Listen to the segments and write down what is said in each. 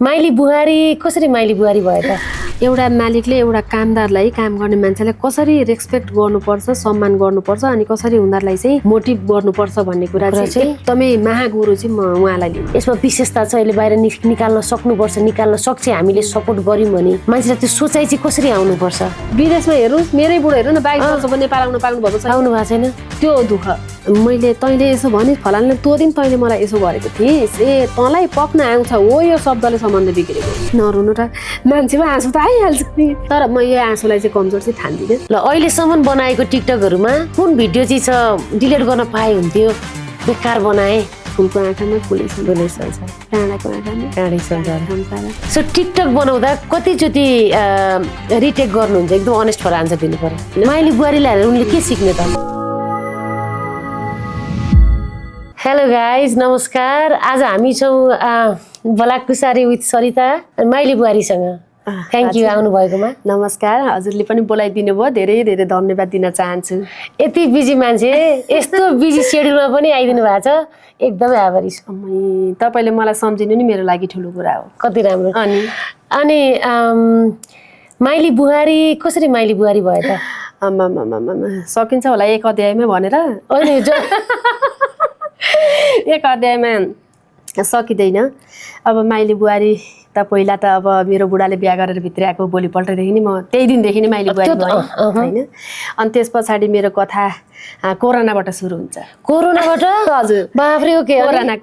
माइली बुहारी कसरी माइली बुहारी भयो त? एउटा मालिकले एउटा कामदारलाई काम गर्ने मान्छेलाई कसरी रेस्पेक्ट गर्नुपर्छ, सम्मान गर्नुपर्छ अनि कसरी उनीहरूलाई चाहिँ मोटिभ गर्नुपर्छ भन्ने कुरा चाहिँ एकदमै महागुरु चाहिँ म उहाँलाई लिन्छु। यसमा विशेषता चाहिँ अहिले बाहिर निकाल्न सक्नुपर्छ, निकाल्न सक्छ हामीले सपोर्ट गर्यौँ भने मान्छेलाई त्यो सोचाइ चाहिँ कसरी आउनुपर्छ? विदेशमा हेर्नुहोस्, मेरै बुढो हेर्नु न 22 वर्षको नेपाल आउनु पाउनु भएको छैन। आउनु भएको छैन त्यो दुःख मैले तैँले यसो भने फलानले त्यो दिन तैँले मलाई यसो गरेको थिइस्, ए तँलाई पक्न आउँछ हो यो शब्दले सम्बन्ध बिग्रेको। नरुनु र मान्छेमा आँसु त आइहाल्छ नि, तर म यो आँसुलाई चाहिँ कमजोर चाहिँ ठान्दिनँ। ल अहिलेसम्म बनाएको टिकटकहरूमा कुन भिडियो चाहिँ छ डिलिट गर्न पाए हुन्थ्यो? बेकार बनाए। फुलको आँखामा फुलै चल्छ, काँडाको आँखामा काँडै चल्छ। सो टिकटक बनाउँदा कतिचोटि रिटेक गर्नुहुन्छ? एकदम अनेस्ट भएर आन्सर दिनु पर्यो। माइली बुहारीलाई हेरेर उनले के सिक्ने त? हेलो गाइज, नमस्कार। आज हामी छौँ बलाकुसारी विथ सरिता माइली बुहारीसँग। थ्याङ्क यू आउनु भएकोमा। नमस्कार, हजुरले पनि बोलाइदिनु भयो, धेरै धेरै धन्यवाद दिन चाहन्छु। यति बिजी मान्छे यस्तो बिजी सेड्युलमा पनि आइदिनु भएको छ, एकदमै आभारी छु। तपाईँले मलाई सम्झिनु नि मेरो लागि ठुलो कुरा हो। कति राम्रो। अनि माइली बुहारी कसरी माइली बुहारी भयो त? सकिन्छ होला एक अध्यायमा भनेर? एक अध्यायमा सकिँदैन। अब माइली बुहारी त पहिला त अब मेरो बुढाले बिहा गरेर भित्र आएको भोलिपल्टदेखि नि म त्यही दिनदेखि नै माइली बुहारी भएँ होइन। अनि त्यस पछाडि मेरो कथा कोरोनाबाट सुरु हुन्छ। कोरोनाबाट? हजुर। बाफ्रे, ओके। कोरोना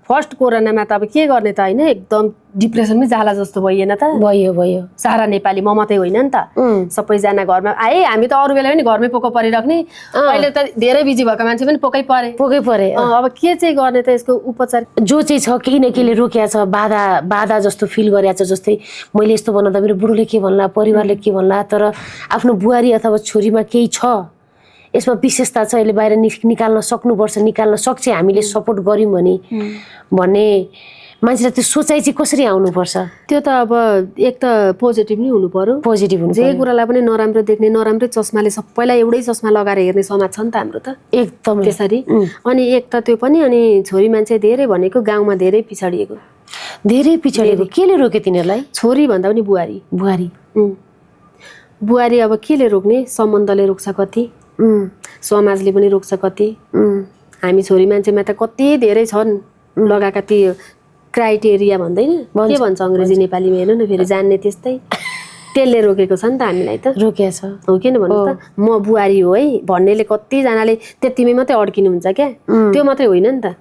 फर्स्ट कोरोनामा त अब के गर्ने त होइन, एकदम डिप्रेसनमै जाला जस्तो भइएन त? भयो। सारा नेपाली, म मात्रै होइन नि त, सबैजना घरमा आए। हामी त अरू बेला पनि घरमै पोको परिराख्ने, अहिले त धेरै बिजी भएको मान्छे पनि पोकै परे। अब के चाहिँ गर्ने त यसको उपचार? जो चाहिँ छ केही न केहीले रोकिया छ, बाधा जस्तो फिल गरेको छ। जस्तै मैले यस्तो बनाउँदा मेरो बुढोले के भन्ला, परिवारले के भन्ला, तर आफ्नो बुहारी अथवा छोरीमा केही छ, यसमा विशेषता छ, अहिले बाहिर निकाल्न सक्नुपर्छ, निकाल्न सक्छ हामीले सपोर्ट गर्यौँ भने भन्ने मान्छेलाई त्यो सोचाइ चाहिँ कसरी आउनुपर्छ? त्यो त अब एक त पोजिटिभ नै हुनु पर्यो। पोजिटिभ हुनु, जे कुरालाई पनि नराम्रो देख्ने, नराम्रै चस्माले सबैलाई एउटै चस्मा लगाएर हेर्ने समाज छ नि त हाम्रो त, एकदम त्यसरी। अनि एक त त्यो पनि, अनि छोरी मान्छे धेरै भनेको गाउँमा धेरै पिछडिएको। केले रोके तिनीहरूलाई? छोरी भन्दा पनि बुहारी अब केले रोक्ने? सम्बन्धले रोक्छ कति, समाजले पनि रोक्छ कति। हामी छोरी मान्छेमा त कति धेरै छन् लगाएका ती क्राइटेरिया भन्दैन के भन्छ अङ्ग्रेजी नेपालीमा, हेर्नु न फेरि जान्ने त्यस्तै, त्यसले रोकेको छ नि त हामीलाई त। रोकेको छ हो, किन भन्नु त, म बुहारी हो है भन्नेले कतिजनाले त्यतिमै मात्रै अड्किनुहुन्छ क्या, त्यो मात्रै होइन नि त,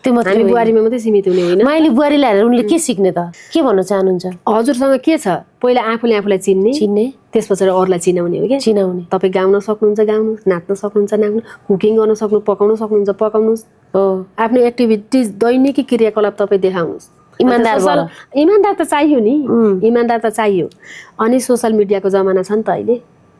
त्यो मात्रै हामी बुहारीमा मात्रै सीमित हुने होइन। माइली बुहारीलाई हेरेर उनले के सिक्ने त? के भन्न चाहनुहुन्छ? हजुरसँग के छ, पहिला आफूले आफूलाई चिन्ने, त्यस पछाडि अरूलाई चिनाउने हो क्या। चिनाउने। तपाईँ गाउन सक्नुहुन्छ गाउनुहोस्, नाच्न सक्नुहुन्छ नाच्नु, कुकिङ गर्न सक्नु, पकाउन सक्नुहुन्छ पकाउनुहोस्, आफ्नो एक्टिभिटिज दैनिकी क्रियाकलाप तपाईँ देखाउनुहोस्। इमान्दार त चाहियो नि, इमान्दार त चाहियो। अनि सोसियल मिडियाको जमाना छ नि त अहिले,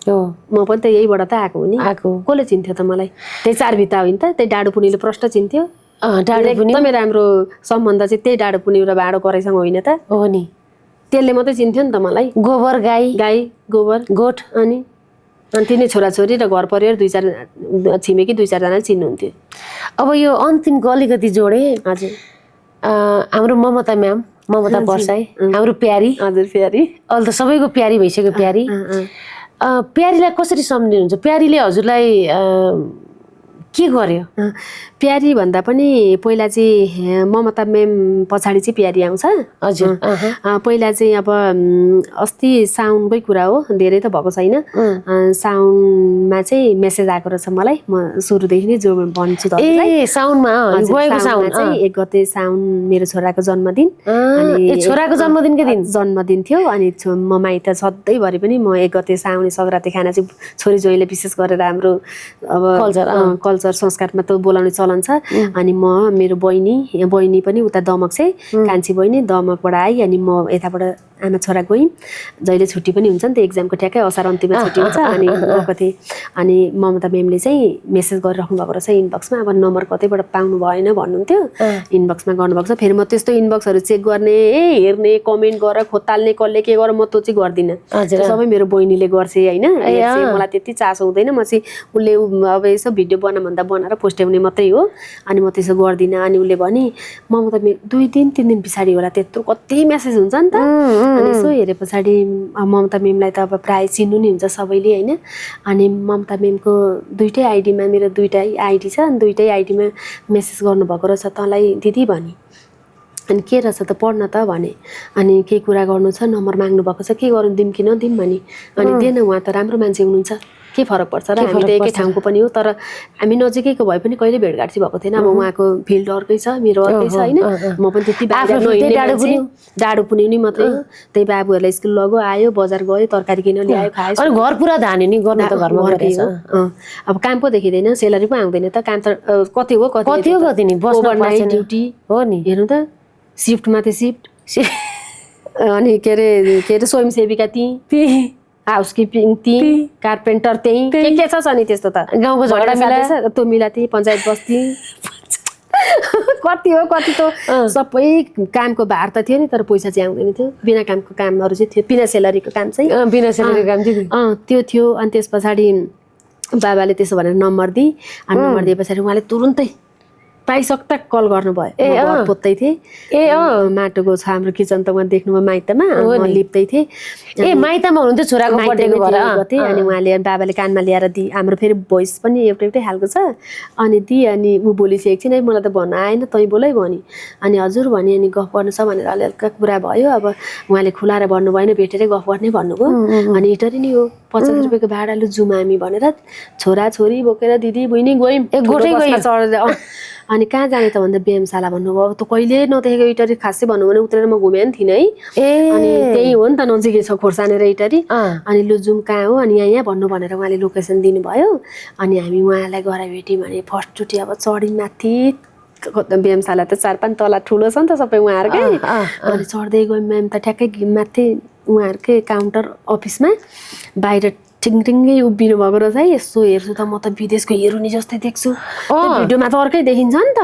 म पनि त यहीबाट त आएको हो नि। कसले चिन्थ्यो त मलाई? त्यही चारभित्ता हो नि त, त्यही डाडु पुनीले प्रष्ट चिन्थ्यो। एकदमै राम्रो सम्बन्ध चाहिँ त्यही डाडु पुनी र भाँडो कराइसँग होइन त? हो नि, त्यसले मात्रै चिन्थ्यो नि त मलाई। गोबर गाई, गोबर, गोठ, अनि तिनी छोराछोरी र घर परिवार 2-4 छिमेकी 2-4 जनाले चिन्नुहुन्थ्यो। अब यो अन्तिमको अलिकति जोडे। हजुर। हाम्रो ममता पर्साई, हाम्रो प्यारी। हजुर, प्यारी। अहिले त सबैको प्यारी भइसक्यो। प्यारीलाई कसरी सम्झिनुहुन्छ? प्यारीले हजुरलाई के गर्यो? प्यारी भन्दा पनि पहिला चाहिँ ममता मेम पछाडि चाहिँ प्यारी आउँछ। हजुर। पहिला चाहिँ अब अस्ति साउनकै कुरा हो, धेरै त भएको छैन, साउनमा चाहिँ मेसेज आएको रहेछ मलाई। म सुरुदेखि नै जो भन्छु त, साउनमा चाहिँ 1 गते साउन मेरो छोराको जन्मदिन। अनि छोराको जन्मदिनकै दिन जन्मदिन थियो। अनि म माइत सधैँभरि पनि म 1 गते साउने सग्राती खाना चाहिँ छोरी ज्वाइँले विशेष गरेर हाम्रो अब कल्चर संस्कारमा त बोलाउने चलन छ। अनि म मेरो बहिनी पनि उता दमक चाहिँ कान्छी बहिनी दमकबाट आई, अनि म यताबाट आमा छोरा गयौँ। जहिले छुट्टी पनि हुन्छ नि त, एक्जामको ठ्याक्कै असार अन्तिममा छुट्टी हुन्छ। अनि गएको थिएँ, अनि ममता मेमले चाहिँ मेसेज गरिराख्नु भएको रहेछ इनबक्समा। अब नम्बर कतैबाट पाउनु भएन भन्नुहुन्थ्यो, इनबक्समा गर्नुभएको छ। फेरि म त्यस्तो इनबक्सहरू चेक गर्ने, हेर्ने, कमेन्ट गरेर खोताल्ने, कसले के गरेर म त्यो चाहिँ गर्दिनँ। सबै मेरो बहिनीले गर्छ होइन, मलाई त्यति चासो हुँदैन। म चाहिँ उसले अब यसो भिडियो बना भन्दा बनाएर पोस्ट्याउने मात्रै हो अनि म त्यसो गर्दिनँ अनि उसले भने ममता मेम 2 दिन 3 दिन पछाडि होला त्यत्रो कति मेसेज हुन्छ नि त अनि यसो हेरे पछाडि ममता मेमलाई त अब प्राय चिन्नु नि हुन्छ सबैले होइन अनि ममता मेमको दुईटै आइडीमा मेरो दुईटै आइडी छ अनि दुईटै आइडीमा मेसेज गर्नुभएको रहेछ तँलाई दिदी भने अनि के रहेछ त पढ्न त भने अनि के कुरा गर्नु छ नम्बर माग्नु भएको छ के गर्नु दिम कि नदिम भने अनि दिएन उहाँ त राम्रो मान्छे हुनुहुन्छ के फरक पर्छ र हामी त एकै ठाउँको पनि हो तर हामी नजिकैको भए पनि कहिले भेटघाट चाहिँ भएको थिएन अब उहाँको फिल्ड अर्कै छ मेरो अर्कै छ होइन म पनि त्यति डाडो पुनि नि मात्रै हो त्यही बाबुहरूलाई स्कुल लगो आयो बजार गयो तरकारी किन ल्यायो खायो अनि घर पुरा धान्यो नि गर्नु त घरमा गरेछ अब काम पो देखिँदैन सेलरी पो आउँदैन त काम त कति हो कति नि बस्न ड्युटी हो नि हेर्नु त सिफ्टमा त सिफ्ट अनि के अरे स्वयंसेविका ती हाउसकिपिङ ती कार्पेन्टर त्यही के छ नि त्यस्तो त गाउँको झगडा मिला त्यो मिला त्यही पञ्चायत बस्ती कति हो कति त सबै कामको भार त थियो नि तर पैसा चाहिँ आउँदैन थियो बिना कामको कामहरू चाहिँ थियो बिना सेलरीको काम चाहिँ बिना सेलरीको काम चाहिँ त्यो थियो अनि त्यस पछाडि बाबाले त्यसो भनेर नम्बर दिए अनि नम्बर दिए पछाडि उहाँले तुरुन्तै पाइसक्दा कल गर्नुभयो पोत्दै थिएँ माटोको छ हाम्रो किचन त उहाँ देख्नुभयो माइतमा म लिप्दै थिएँ माइतमा हुनुहुन्थ्यो छोराको बर्थडेको गर्थेँ अनि उहाँले बाबाले कानमा ल्याएर दिए हाम्रो फेरि भोइस पनि एउटै खालको छ अनि दिए अनि ऊ बोलिसकेको एकछिन है मलाई त भन्न आएन तै बोलै भनी अनि हजुर भने अनि गफ गर्नु छ भनेर अलिअलि कुरा भयो अब उहाँले खुलाएर भन्नु भएन भेटेरै गफ गर्ने भन्नुभयो अनि इटरी नि हो 50 रुपियाँको भाडा लु जुम हामी भनेर छोरा छोरी बोकेर दिदी बहिनी गयौँ अनि कहाँ जाने त भन्दा व्यायामशाला भन्नुभयो अब त कहिले नदेखेको इटरी खासै भन्नु भने उत्रेर म घुमेँ नि थिइनँ है अनि त्यही हो नि त नजिकै छ खोर्सानी र इटरी अनि लु जुम कहाँ हो अनि यहाँ भन्नु भनेर उहाँले लोकेसन दिनुभयो अनि हामी उहाँलाई गएर भेट्यौँ भने फर्स्टचोटि अब चढ्यौँ माथि व्यायामशाला त 4-5 तला ठुलो छ नि त सबै उहाँहरूकै अनि चढ्दै गयौँ म्याम त ठ्याक्कै माथि उहाँहरूकै काउन्टर अफिसमा बाहिर टिङटिङ्गै उभिनु भएको रहेछ है यसो हेर्छु त म त विदेशको हिरोनी जस्तै देख्छु भिडियोमा त अर्कै देखिन्छ नि त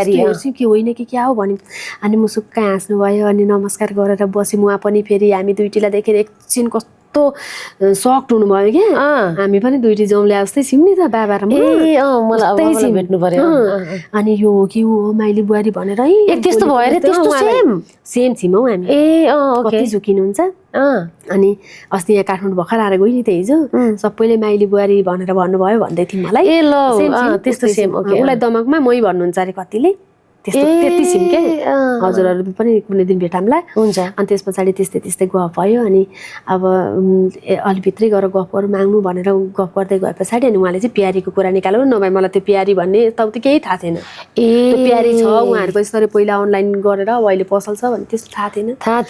हेर्छु कि होइन कि क्या हो भन्यो अनि मुसुक्क हाँस्नु भयो अनि नमस्कार गरेर बस्यौँ उहाँ पनि फेरि हामी दुईटीलाई देखेर एकछिन कस्तो सक्ड हुनुभयो क्या हामी पनि दुईटी जाउँले जस्तै छौँ नि त बाबा र अनि यो हो कि ऊ हो माइली बुहारी भनेर है त्यस्तो भयो सेम छौँ हौ हामी कति झुकिनुहुन्छ अनि अस्ति यहाँ काठमाडौँ भर्खर आएर गयो नि त हिजो सबैले माइली बुहारी भनेर भन्नुभयो भन्दै थियौँ मलाई त्यस्तो सेम उसलाई दमकमा मै भन्नुहुन्छ अरे कतिले त्यस्तो त्यति छिन् के हजुरहरू पनि कुनै दिन भेटाउँला हुन्छ अनि त्यस पछाडि त्यस्तै गफ भयो अनि अब अलि भित्रै गएर गफ गरौँ माग्नु भनेर गफ गर्दै गए पछाडि अनि उहाँले चाहिँ प्यारीको कुरा निकाल्नु नभए मलाई त्यो प्यारी भन्ने त केही थाहा थिएन त्यो प्यारी छ उहाँहरूको यसरी पहिला अनलाइन गरेर अब अहिले पसल छ भन्ने त्यस्तो थाहा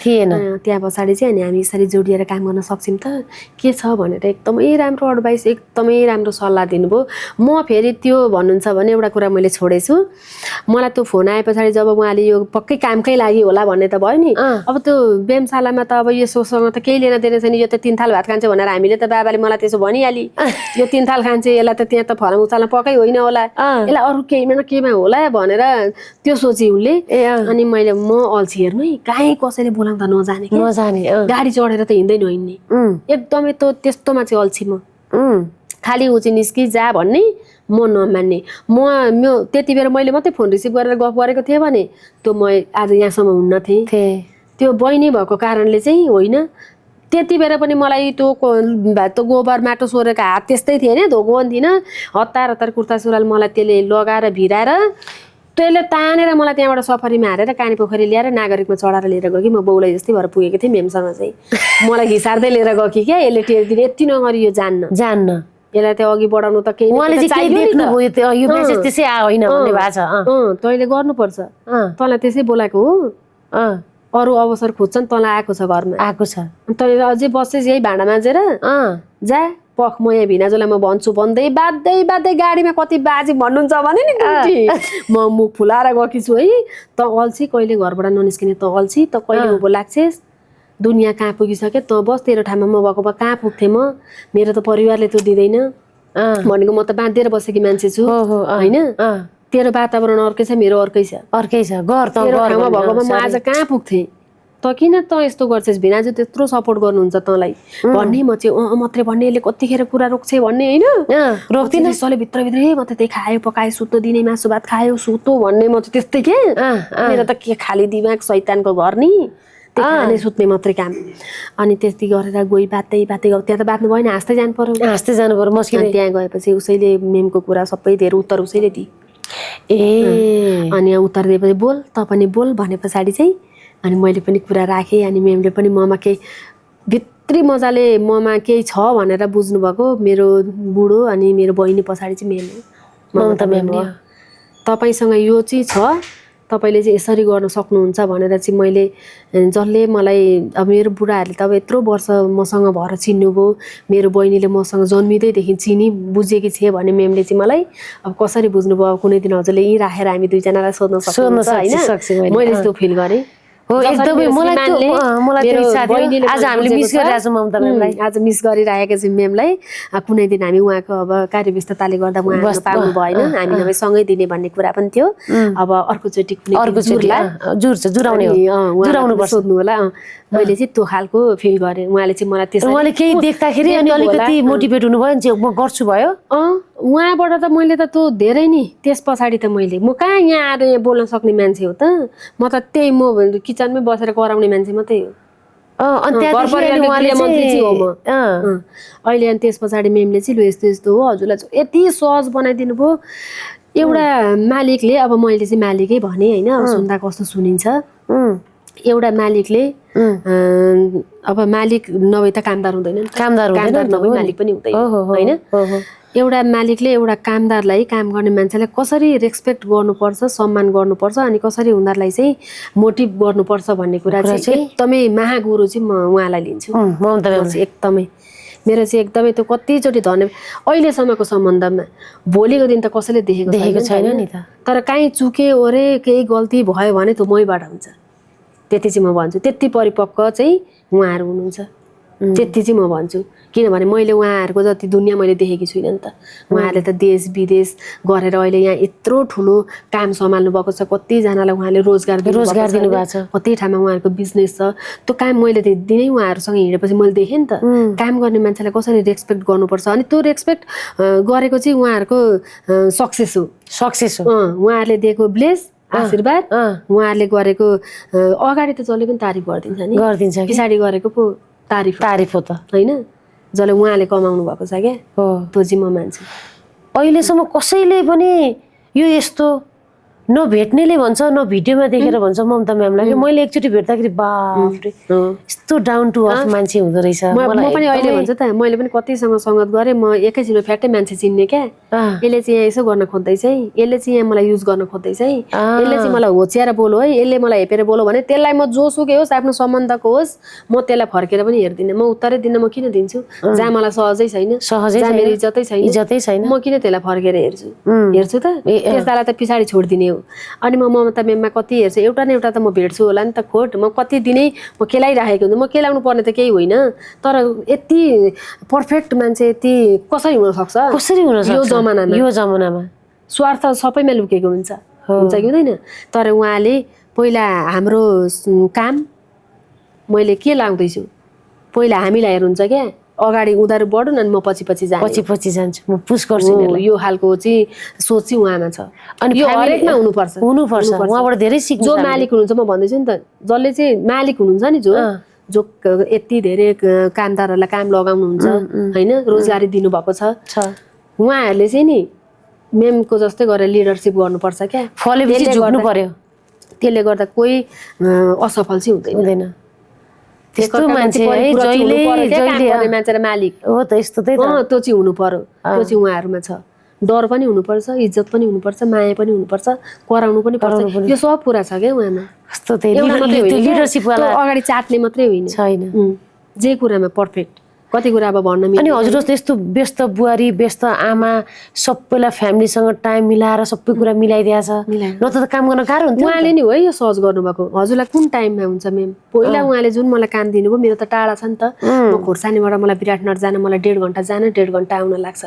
थिएन त्यहाँ पछाडि चाहिँ अनि हामी यसरी जोडिएर काम गर्न सक्छौँ त के छ भनेर एकदमै राम्रो एडभाइस एकदमै राम्रो सल्लाह दिनुभयो म फेरि त्यो भन्नुहुन्छ भने एउटा कुरा मैले छोडेछु मलाई त्यो फोन आए पछाडि जब उहाँले यो पक्कै कामकै लागि होला भन्ने त भयो नि अब त्यो व्यायामशालामा त अब यसोसँग त केही लेन देन छैन यो त 3 थाल भात खान्छ भनेर हामीले त बाबाले मलाई त्यसो भनिहाली यो 3 थाल खान्छ यसलाई त त्यहाँ त फलाम उचाल्न पक्कै होइन होला यसलाई अरू केहीमा होला भनेर त्यो सोचे उनले अनि मैले म अल्छी हेर्नु है कहीँ कसैले बोलाउँदा नजाने गाडी चढेर त हिँड्दै नहिँड्ने एकदमै त त्यस्तोमा चाहिँ अल्छी म खाली उची निस्की जा भन्ने म नमान्ने म त्यति बेर मैले मात्रै फोन रिसिभ गरेर गफ गरेको थिएँ भने त्यो म आज यहाँसम्म हुन्न थिएँ त्यो बहिनी भएको कारणले चाहिँ होइन त्यति बेर पनि मलाई त्यो गोबर माटो सोरेको हात त्यस्तै थिएन धोको थिइनँ हतार कुर्ता सुरुवाल मलाई त्यसले लगाएर भिराएर त्यसले तानेर मलाई त्यहाँबाट सफरीमा हारेर कानी पोखरी ल्याएर नागरिकमा चढाएर लिएर गयो कि म बौलाई जस्तै भएर पुगेको थिएँ मेमसँग चाहिँ मलाई घिसार्दै लिएर गयो कि क्या यसले टेर्दिन यति नगरी यो जान्न यसलाई त्यो अघि बढाउनु त केही तैँले गर्नुपर्छ तँलाई त्यसै बोलाएको हो अरू अवसर खोज्छन् तँलाई आएको छ घरमा आएको छ तैँले अझै बस्छस् यही भाँडा माझेर जा पख म यहाँ भिनाजुलाई म भन्छु भन्दै बाध्दै गाडीमा कति बाजी भन्नुहुन्छ भने नि म मुख फुलाएर गएकी छु है त अल्छी कहिले घरबाट ननिस्किने त अल्छी त कहिले उँभो लाग्छेस् दुनियाँ कहाँ पुगिसक्यो त बस तेरो ठाउँमा म भएको भए कहाँ पुग्थेँ म मेरो त परिवारले त्यो दिँदैन भनेको म त बाँधिएर बसेकी मान्छे छु होइन तेरो वातावरण अर्कै छ मेरो अर्कै छ घर त तेरो ठाउँमा भएको भए म आज कहाँ पुग्थेँ त किन त यस्तो गर्छस् भिनाजु त्यत्रो सपोर्ट गर्नुहुन्छ तँलाई भन्ने म चाहिँ मात्रै भन्ने यसले कतिखेर कुरा रोक्छ भन्ने होइन रोक्दिन यसले भित्रभित्रै म त त्यही खायो पकायो सुत्तो दिने मासु भात खायो सुत्तो भन्ने म चाहिँ त्यस्तै के मेरो त के खाली दिमाग शैतानको घर नि त्यही खाने सुत्ने मात्रै काम अनि त्यति गरेर गई बातै गयो त्यहाँ त बात्नु भएन हाँस्दै जानु पर्यो मस्किँदै त्यहाँ गएपछि उसैले मेमको कुरा सबै दिएर उत्तर उसैले दिए अनि उत्तर दिएपछि बोल त पनि बोल भने पछाडि चाहिँ अनि मैले पनि कुरा राखेँ अनि मेमले पनि ममा केही भित्री मजाले ममा केही छ भनेर बुझ्नुभएको मेरो बुढो अनि मेरो बहिनी पछाडि चाहिँ मेम ममता मेम हो तपाईँसँग यो चाहिँ छ तपाईँले चाहिँ यसरी गर्न सक्नुहुन्छ भनेर चाहिँ मैले जसले मलाई अब मेरो बुढाहरूले त अब यत्रो वर्ष मसँग भएर चिन्नुभयो मेरो बहिनीले मसँग जन्मिँदैदेखि चिनी बुझेकी थिएँ भने मेमले चाहिँ मलाई अब कसरी बुझ्नुभयो अब कुनै दिन हजुरले यहीँ राखेर हामी दुईजनालाई सोध्न सक्नुहुन्छ होइन मैले यस्तो फिल गरेँ हो एकदमै मलाई त्यो इच्छा थियो आज हामीले मिस गरिरहेको छौँ ममता मेमलाई आज मिस गरिरहेको छौँ मेमलाई कुनै दिन हामी उहाँको अब कार्यव्यस्तताले गर्दा उहाँ पाउनु भएन हामी नभए सँगै दिने भन्ने कुरा पनि थियो अब अर्कोचोटि सोध्नु होला मैले चाहिँ त्यो खालको फिल गरेँ उहाँले चाहिँ मलाई त्यसरी उहाँले केही देख्दाखेरि अनि अलिकति मोटिभेट हुनुभयो नि म गर्छु भयो उहाँबाट त मैले त त्यो धेरै नि त्यस पछाडि त मैले म कहाँ यहाँ आएर यहाँ बोल्न सक्ने मान्छे हो त म त त्यही म किचनमै बसेर कराउने मान्छे मात्रै हो अहिले अनि त्यस पछाडि मेमले चाहिँ लु यस्तो यस्तो हो हजुरलाई चाहिँ यति सहज बनाइदिनु भयो एउटा मालिकले अब मैले चाहिँ मालिकै भने होइन अब सुन्दा कस्तो सुनिन्छ एउटा मालिकले अब मालिक नभए त कामदार हुँदैन कामदार नभए मालिक पनि हुँदैन होइन एउटा मालिकले एउटा कामदारलाई काम गर्ने मान्छेलाई कसरी रेस्पेक्ट गर्नुपर्छ सम्मान गर्नुपर्छ अनि कसरी उनीहरूलाई चाहिँ मोटिभ गर्नुपर्छ भन्ने कुरा चाहिँ एकदमै महागुरु चाहिँ म उहाँलाई लिन्छु एकदमै मेरो चाहिँ एकदमै त्यो कतिचोटि धन्यवाद अहिलेसम्मको सम्बन्धमा भोलिको दिन त कसैले देखेको छैन नि त तर काहीँ चुके ओरे केही गल्ती भयो भने त्यो मैबाट हुन्छ त्यति चाहिँ म भन्छु त्यति परिपक्व चाहिँ उहाँहरू हुनुहुन्छ त्यति चाहिँ म भन्छु किनभने मैले उहाँहरूको जति दुनियाँ मैले देखेकी छुइनँ नि त उहाँहरूले त देश विदेश गरेर अहिले यहाँ यत्रो ठुलो काम सम्हाल्नु भएको छ कतिजनालाई उहाँले रोजगार दिनुभएको छ कति ठाउँमा उहाँहरूको बिजनेस छ त्यो काम मैले दिनै उहाँहरूसँग हिँडेपछि मैले देखेँ नि त काम गर्ने मान्छेलाई कसरी रेस्पेक्ट गर्नुपर्छ अनि त्यो रेस्पेक्ट गरेको चाहिँ उहाँहरूको सक्सेस हो उहाँहरूले दिएको ब्लेस आशीर्वाद उहाँहरूले गरेको अगाडि त जसले पनि तारिफ गरिदिन्छ पछाडि गरेको पो तारिफ हो त होइन जसले उहाँले कमाउनु भएको छ क्या त्यो चाहिँ म मान्छु अहिलेसम्म कसैले पनि यो यस्तो नभेट्नेले भन्छ न भिडियोमा देखेर भन्छ ममता म्यामलाई मैले एकचोटि भेट्दाखेरि बाफ्रे यस्तो डाउन टु अर्थ मान्छे हुँदो रहेछ म पनि अहिले भन्छ त मैले पनि कतिसँग सङ्गत गरेँ म एकैछिनमा फ्याट्टै मान्छे चिन्ने क्या यसले चाहिँ यहाँ यसो गर्न खोज्दैछ है यसले चाहिँ यहाँ मलाई युज गर्न खोज्दैछ है यसले चाहिँ मलाई होच्याएर बोलो है यसले मलाई हेपेर बोलो भने त्यसलाई म जोसुकै होस् आफ्नो सम्बन्धको होस् म त्यसलाई फर्केर पनि हेर्दिनँ म उत्तरै दिन म किन दिन्छु जहाँ मलाई सहजै छैन मेरो इज्जतै छैन म किन त्यसलाई फर्केर हेर्छु त त्यस्तालाई त पछाडि छोडिदिने अनि म ममता मेममा कति हेर्छु एउटा न एउटा त म भेट्छु होला नि त खोट म कति दिनै म केलाइराखेको हुन्छु म केलाउनु पर्ने त केही होइन तर यति पर्फेक्ट मान्छे यति कसरी हुन सक्छ यो जमानामा स्वार्थ सबैमा लुकेको हुन्छ कि हुँदैन तर उहाँले पहिला हाम्रो काम मैले के लाग्दैछु पहिला हामीलाई हेर्नुहुन्छ क्या अगाडि उनीहरू बढ्नु अनि म पछि जान्छु म पुस गर्छु यो खालको चाहिँ सोच चाहिँ उहाँमा छ अनि यो हरेकमा हुनुपर्छ उहाँबाट धेरै सिक्नु जो मालिक हुनुहुन्छ म भन्दैछु नि त जसले चाहिँ मालिक हुनुहुन्छ नि जो यति धेरै कामदारहरूलाई काम लगाउनुहुन्छ होइन रोजगारी दिनुभएको छ उहाँहरूले चाहिँ नि मेमको जस्तै गरेर लिडरसिप गर्नुपर्छ क्या फलेपछि झुक्नु पर्यो त्यसले गर्दा कोही असफल चाहिँ हुँदैन त्यस्तो मान्छे है जहिले मान्छे र मालिक हो त यस्तो त्यो चाहिँ हुनु पर्यो त्यो चाहिँ उहाँहरूमा छ डर पनि हुनुपर्छ इज्जत पनि हुनुपर्छ माया पनि हुनुपर्छ कराउनु पनि पर्छ यो सब कुरा छ क्या उहाँमा अगाडि चाट्ने मात्रै होइन छैन जे कुरामा पर्फेक्ट कति कुरा अब भन्न अनि हजुर जस्तो यस्तो व्यस्त बुहारी व्यस्त आमा सबैलाई फ्यामिलीसँग टाइम मिलाएर सबै कुरा मिलाइदिएछ न त काम गर्न गाह्रो हुन्थ्यो उहाँले नि हो यो सहज गर्नुभएको हजुरलाई कुन टाइममा हुन्छ मेम पहिला उहाँले जुन मलाई काम दिनुभयो मेरो त टाढा छ नि त म खोर्सानीबाट मलाई विराटनगर जान मलाई 1.5 घन्टा जान 1.5 घन्टा आउन लाग्छ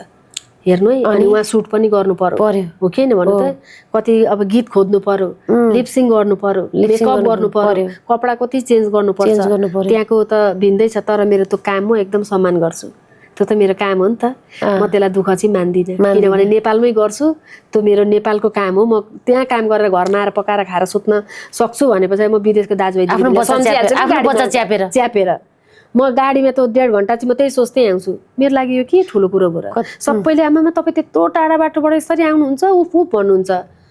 हेर्नु है अनि उहाँ सुट पनि गर्नु पर्यो हो कि भन्नु त कति अब गीत खोज्नु पर्यो लिपसिङ गर्नु पर्यो मेकअप गर्नु पर्यो कपडा कति चेन्ज गर्नु पर्छ त्यहाँको त भिन्दै छ तर मेरो त्यो काम म एकदम सम्मान गर्छु त्यो त मेरो काम हो नि त म त्यसलाई दुःख चाहिँ मान्दिनँ किनभने नेपालमै गर्छु त्यो मेरो नेपालको काम हो म त्यहाँ काम गरेर घरमा आएर पकाएर खाएर सुत्न सक्छु भनेपछि म विदेशको दाजुभाइ च्यापेर म गाडीमा त 1.5 घन्टा चाहिँ म त्यही सोच्दै आउँछु मेरो लागि यो के ठुलो कुरो भयो सबैले आमामा तपाईँ त्यत्रो टाढा बाटोबाट यसरी आउनुहुन्छ उफ उफ भन्नुहुन्छ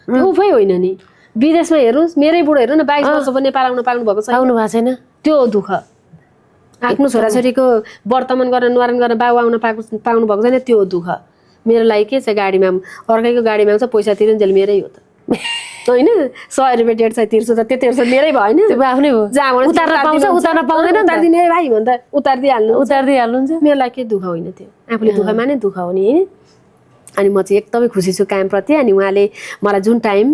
त्यो उफै होइन नि विदेशमा हेर्नुहोस् मेरै बुढो हेर्नु न 22 वर्ष भयो नेपाल आउनु पाउनु भएको छैन त्यो दुःख आफ्नो छोराछोरीको वर्तमान गर्न निवारण गर्न बाउ आउन पाउनु भएको छैन त्यो दुःख मेरो लागि के छ गाडीमा अर्कैको गाडीमा आउँछ पैसा तिरुन्जेल मेरै हो त होइन 100 रुपियाँ 150 तिर्छु त त्यो तिर्छु मेरै भएन आफ्नै हो उतार्न पाउँदैन उतारिदिने भाइ भन्दा उतारिदिइहाल्नुहुन्छ मेरो लागि के दुःख होइन त्यो आफूले दुःख माने दुःख हो नि होइन अनि म चाहिँ एकदमै खुसी छु कामप्रति अनि उहाँले मलाई जुन टाइम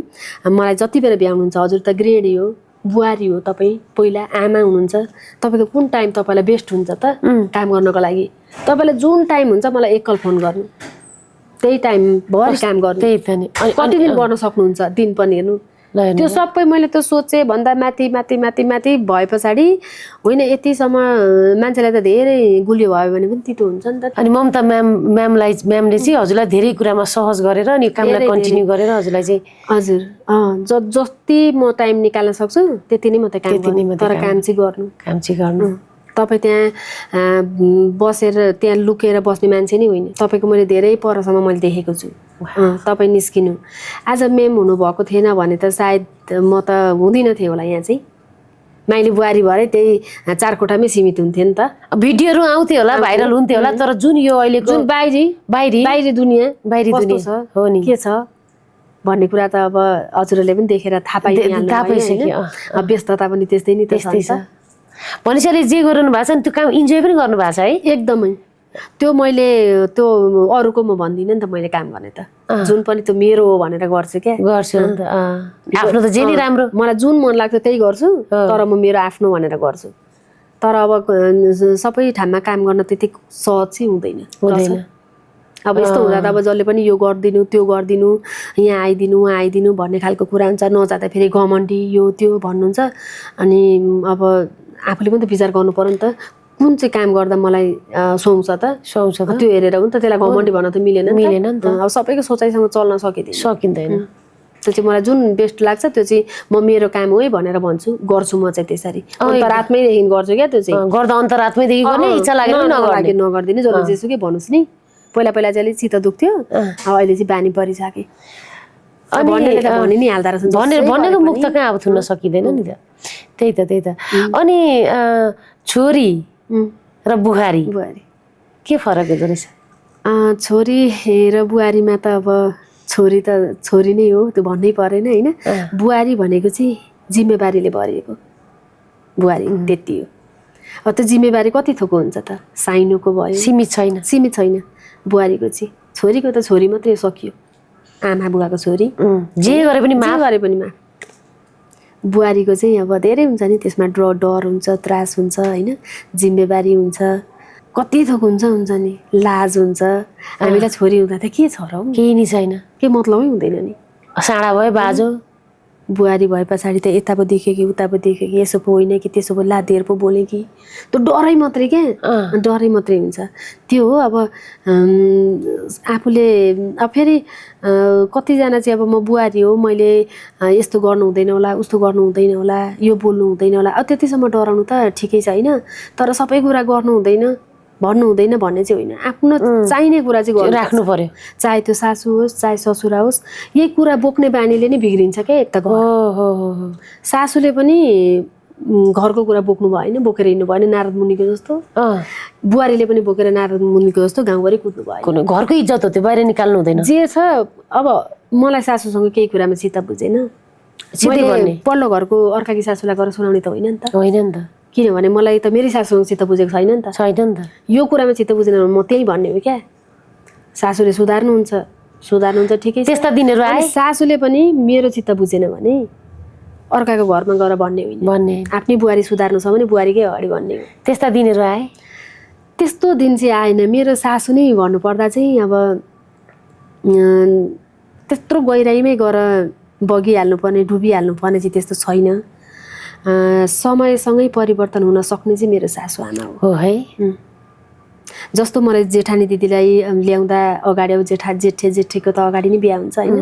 मलाई जति बेला भ्याउनुहुन्छ हजुर त गृहिणी हो बुहारी हो तपाईँ पहिला आमा हुनुहुन्छ तपाईँको कुन टाइम तपाईँलाई बेस्ट हुन्छ त काम गर्नको लागि तपाईँलाई जुन टाइम हुन्छ मलाई एकल फोन गर्नु त्यही टाइम भरि काम गर्नु त्यही त नि कति दिन गर्न सक्नुहुन्छ दिन पनि हेर्नु त्यो सबै मैले त सोचे भन्दा माथि माथि माथि माथि भए पछाडि होइन यतिसम्म मान्छेलाई त धेरै गुलियो भयो भने पनि तितो हुन्छ नि त अनि ममता म्यामले चाहिँ हजुरलाई धेरै कुरामा सहज गरेर अनि कामलाई कन्टिन्यू गरेर हजुरलाई चाहिँ हजुर जति म टाइम निकाल्न सक्छु त्यति नै मात्रै काम तर काम चाहिँ गर्नु तपाईँ त्यहाँ बसेर त्यहाँ लुकेर बस्ने मान्छे नै होइन तपाईँको मैले धेरै परसम्म मैले देखेको छु तपाईँ निस्किनु आज मेम हुनुभएको थिएन भने त सायद म त हुँदिनँ थिएँ होला यहाँ चाहिँ माइली बुहारी भरे त्यही 4 कोठामै सीमित हुन्थ्यो नि त भिडियोहरू आउँथ्यो होला भाइरल हुन्थ्यो होला तर जुन यो अहिलेको जुन बाहिरी दुनियाँ हो नि के छ भन्ने कुरा त अब हजुरहरूले पनि देखेर थाहा पाइसक्यो व्यस्तता पनि त्यस्तै नि त्यस्तै छ भनेपछि जे गरिरहनु भएको छ नि त्यो काम इन्जोय पनि गर्नु भएको छ है एकदमै त्यो मैले त्यो अरूको म भन्दिनँ नि त मैले काम गर्ने त जुन पनि त्यो मेरो हो भनेर गर्छु क्या गर्छु नि त आफ्नो त जे नि राम्रो मलाई जुन मन लाग्छ त्यही गर्छु तर म मेरो आफ्नो भनेर गर्छु तर अब सबै ठाउँमा काम गर्न त्यति सहज चाहिँ हुँदैन अब यस्तो हुँदा त अब जसले पनि यो गरिदिनु त्यो गरिदिनु यहाँ आइदिनु उहाँ आइदिनु भन्ने खालको कुरा हुन्छ नजाँदा फेरि घमण्डी यो त्यो भन्नुहुन्छ अनि अब आफूले पनि त विचार गर्नु पर्यो नि त कुन चाहिँ काम गर्दा मलाई सुहाउँछ त त्यो हेरेर पनि त त्यसलाई घमण्डी भन्न त मिलेन नि त अब सबैको सोचाइसँग चल्न सकिँदैन त्यो चाहिँ मलाई जुन बेस्ट लाग्छ त्यो चाहिँ म मेरो काम हो है भनेर भन्छु गर्छु म चाहिँ त्यसरी अन्तरात्मैदेखि गर्छु क्या त्यो चाहिँ गर्दा अन्तरात्मैदेखि गर्ने इच्छा लागेर नगर्दिने जसले जेसुकै भन्नुहोस् नि पहिला चाहिँ अलिक चित्त दुख्थ्यो अहिले चाहिँ बानी परिसके भनि नि हाल्दा रहेछ भनेको मुख त कहाँ अब थुन्न सकिँदैन नि त त्यही त अनि छोरी र बुहारी के फरक हुँदो रहेछ छोरी र बुहारीमा त अब छोरी त छोरी नै हो त्यो भन्नै परेन होइन बुहारी भनेको चाहिँ जिम्मेवारीले भरिएको बुहारी त्यति हो त्यो जिम्मेवारी कति थोको हुन्छ त साइनोको भयो सीमित छैन बुहारीको चाहिँ छोरीको त छोरी मात्रै सकियो आमा बुवाको छोरी जे गरे पनि बुहारीको चाहिँ अब धेरै हुन्छ नि त्यसमा डर हुन्छ त्रास हुन्छ होइन जिम्मेवारी हुन्छ कति थोक हुन्छ नि लाज हुन्छ हामीलाई छोरी हुँदा त के छ र केही नि छैन के मतलबै हुँदैन नि साँडा भयो बाजो बुहारी भए पछाडि त यता पो देख्यो कि उता पो देख्यो कि यसो पो होइन कि त्यसो पो लादेर पो बोल्यो कि त्यो डरै मात्रै क्या डरै मात्रै हुन्छ त्यो हो अब आफूले अब फेरि कतिजना चाहिँ अब म बुहारी हो मैले यस्तो गर्नु हुँदैन होला उस्तो गर्नु हुँदैन होला यो बोल्नु हुँदैन होला अब त्यतिसम्म डराउनु त ठिकै छ होइन तर सबै कुरा गर्नु हुँदैन भन्नु हुँदैन भन्ने चाहिँ होइन आफ्नो चाहिने कुरा चाहिँ राख्नु पर्यो चाहे त्यो सासू होस् चाहे ससुरा होस् यही कुरा बोक्ने बानीले नै बिग्रिन्छ क्या एक त सासूले पनि घरको कुरा बोक्नु भएन बोकेर हिँड्नु भएन नारद मुनिको जस्तो बुहारीले पनि बोकेर नारद मुनिको जस्तो गाउँभरि कुद्नु भयो घरको इज्जत हो त्यो बाहिर निकाल्नु हुँदैन जे छ अब मलाई सासूसँग केही कुरामा चित्त बुझेन पल्लो घरको अर्काकी सासूलाई गएर सुनाउने त होइन नि त किनभने मलाई त मेरै सासूसँग चित्त बुझेको छैन नि त यो कुरामा चित्त बुझेन भने म त्यही भन्ने हो क्या सासूले सुधार्नुहुन्छ ठिकै त्यस्ता दिनहरू आए सासूले पनि मेरो चित्त बुझेन भने अर्काको घरमा गएर भन्ने आफ्नै बुहारी सुधार्नु छ भने बुहारीकै अगाडि भन्ने हो त्यस्ता दिनहरू आए त्यस्तो दिन चाहिँ आएन मेरो सासू नै भन्नुपर्दा चाहिँ अब त्यत्रो गहिराइमै गएर बगिहाल्नुपर्ने डुबिहाल्नुपर्ने चाहिँ त्यस्तो छैन। समयसँगै परिवर्तन हुन सक्ने चाहिँ मेरो सासु आमा हो है। जस्तो मलाई जेठानी दिदीलाई ल्याउँदा अगाडि अब जेठेको त अगाडि नै बिहा हुन्छ होइन।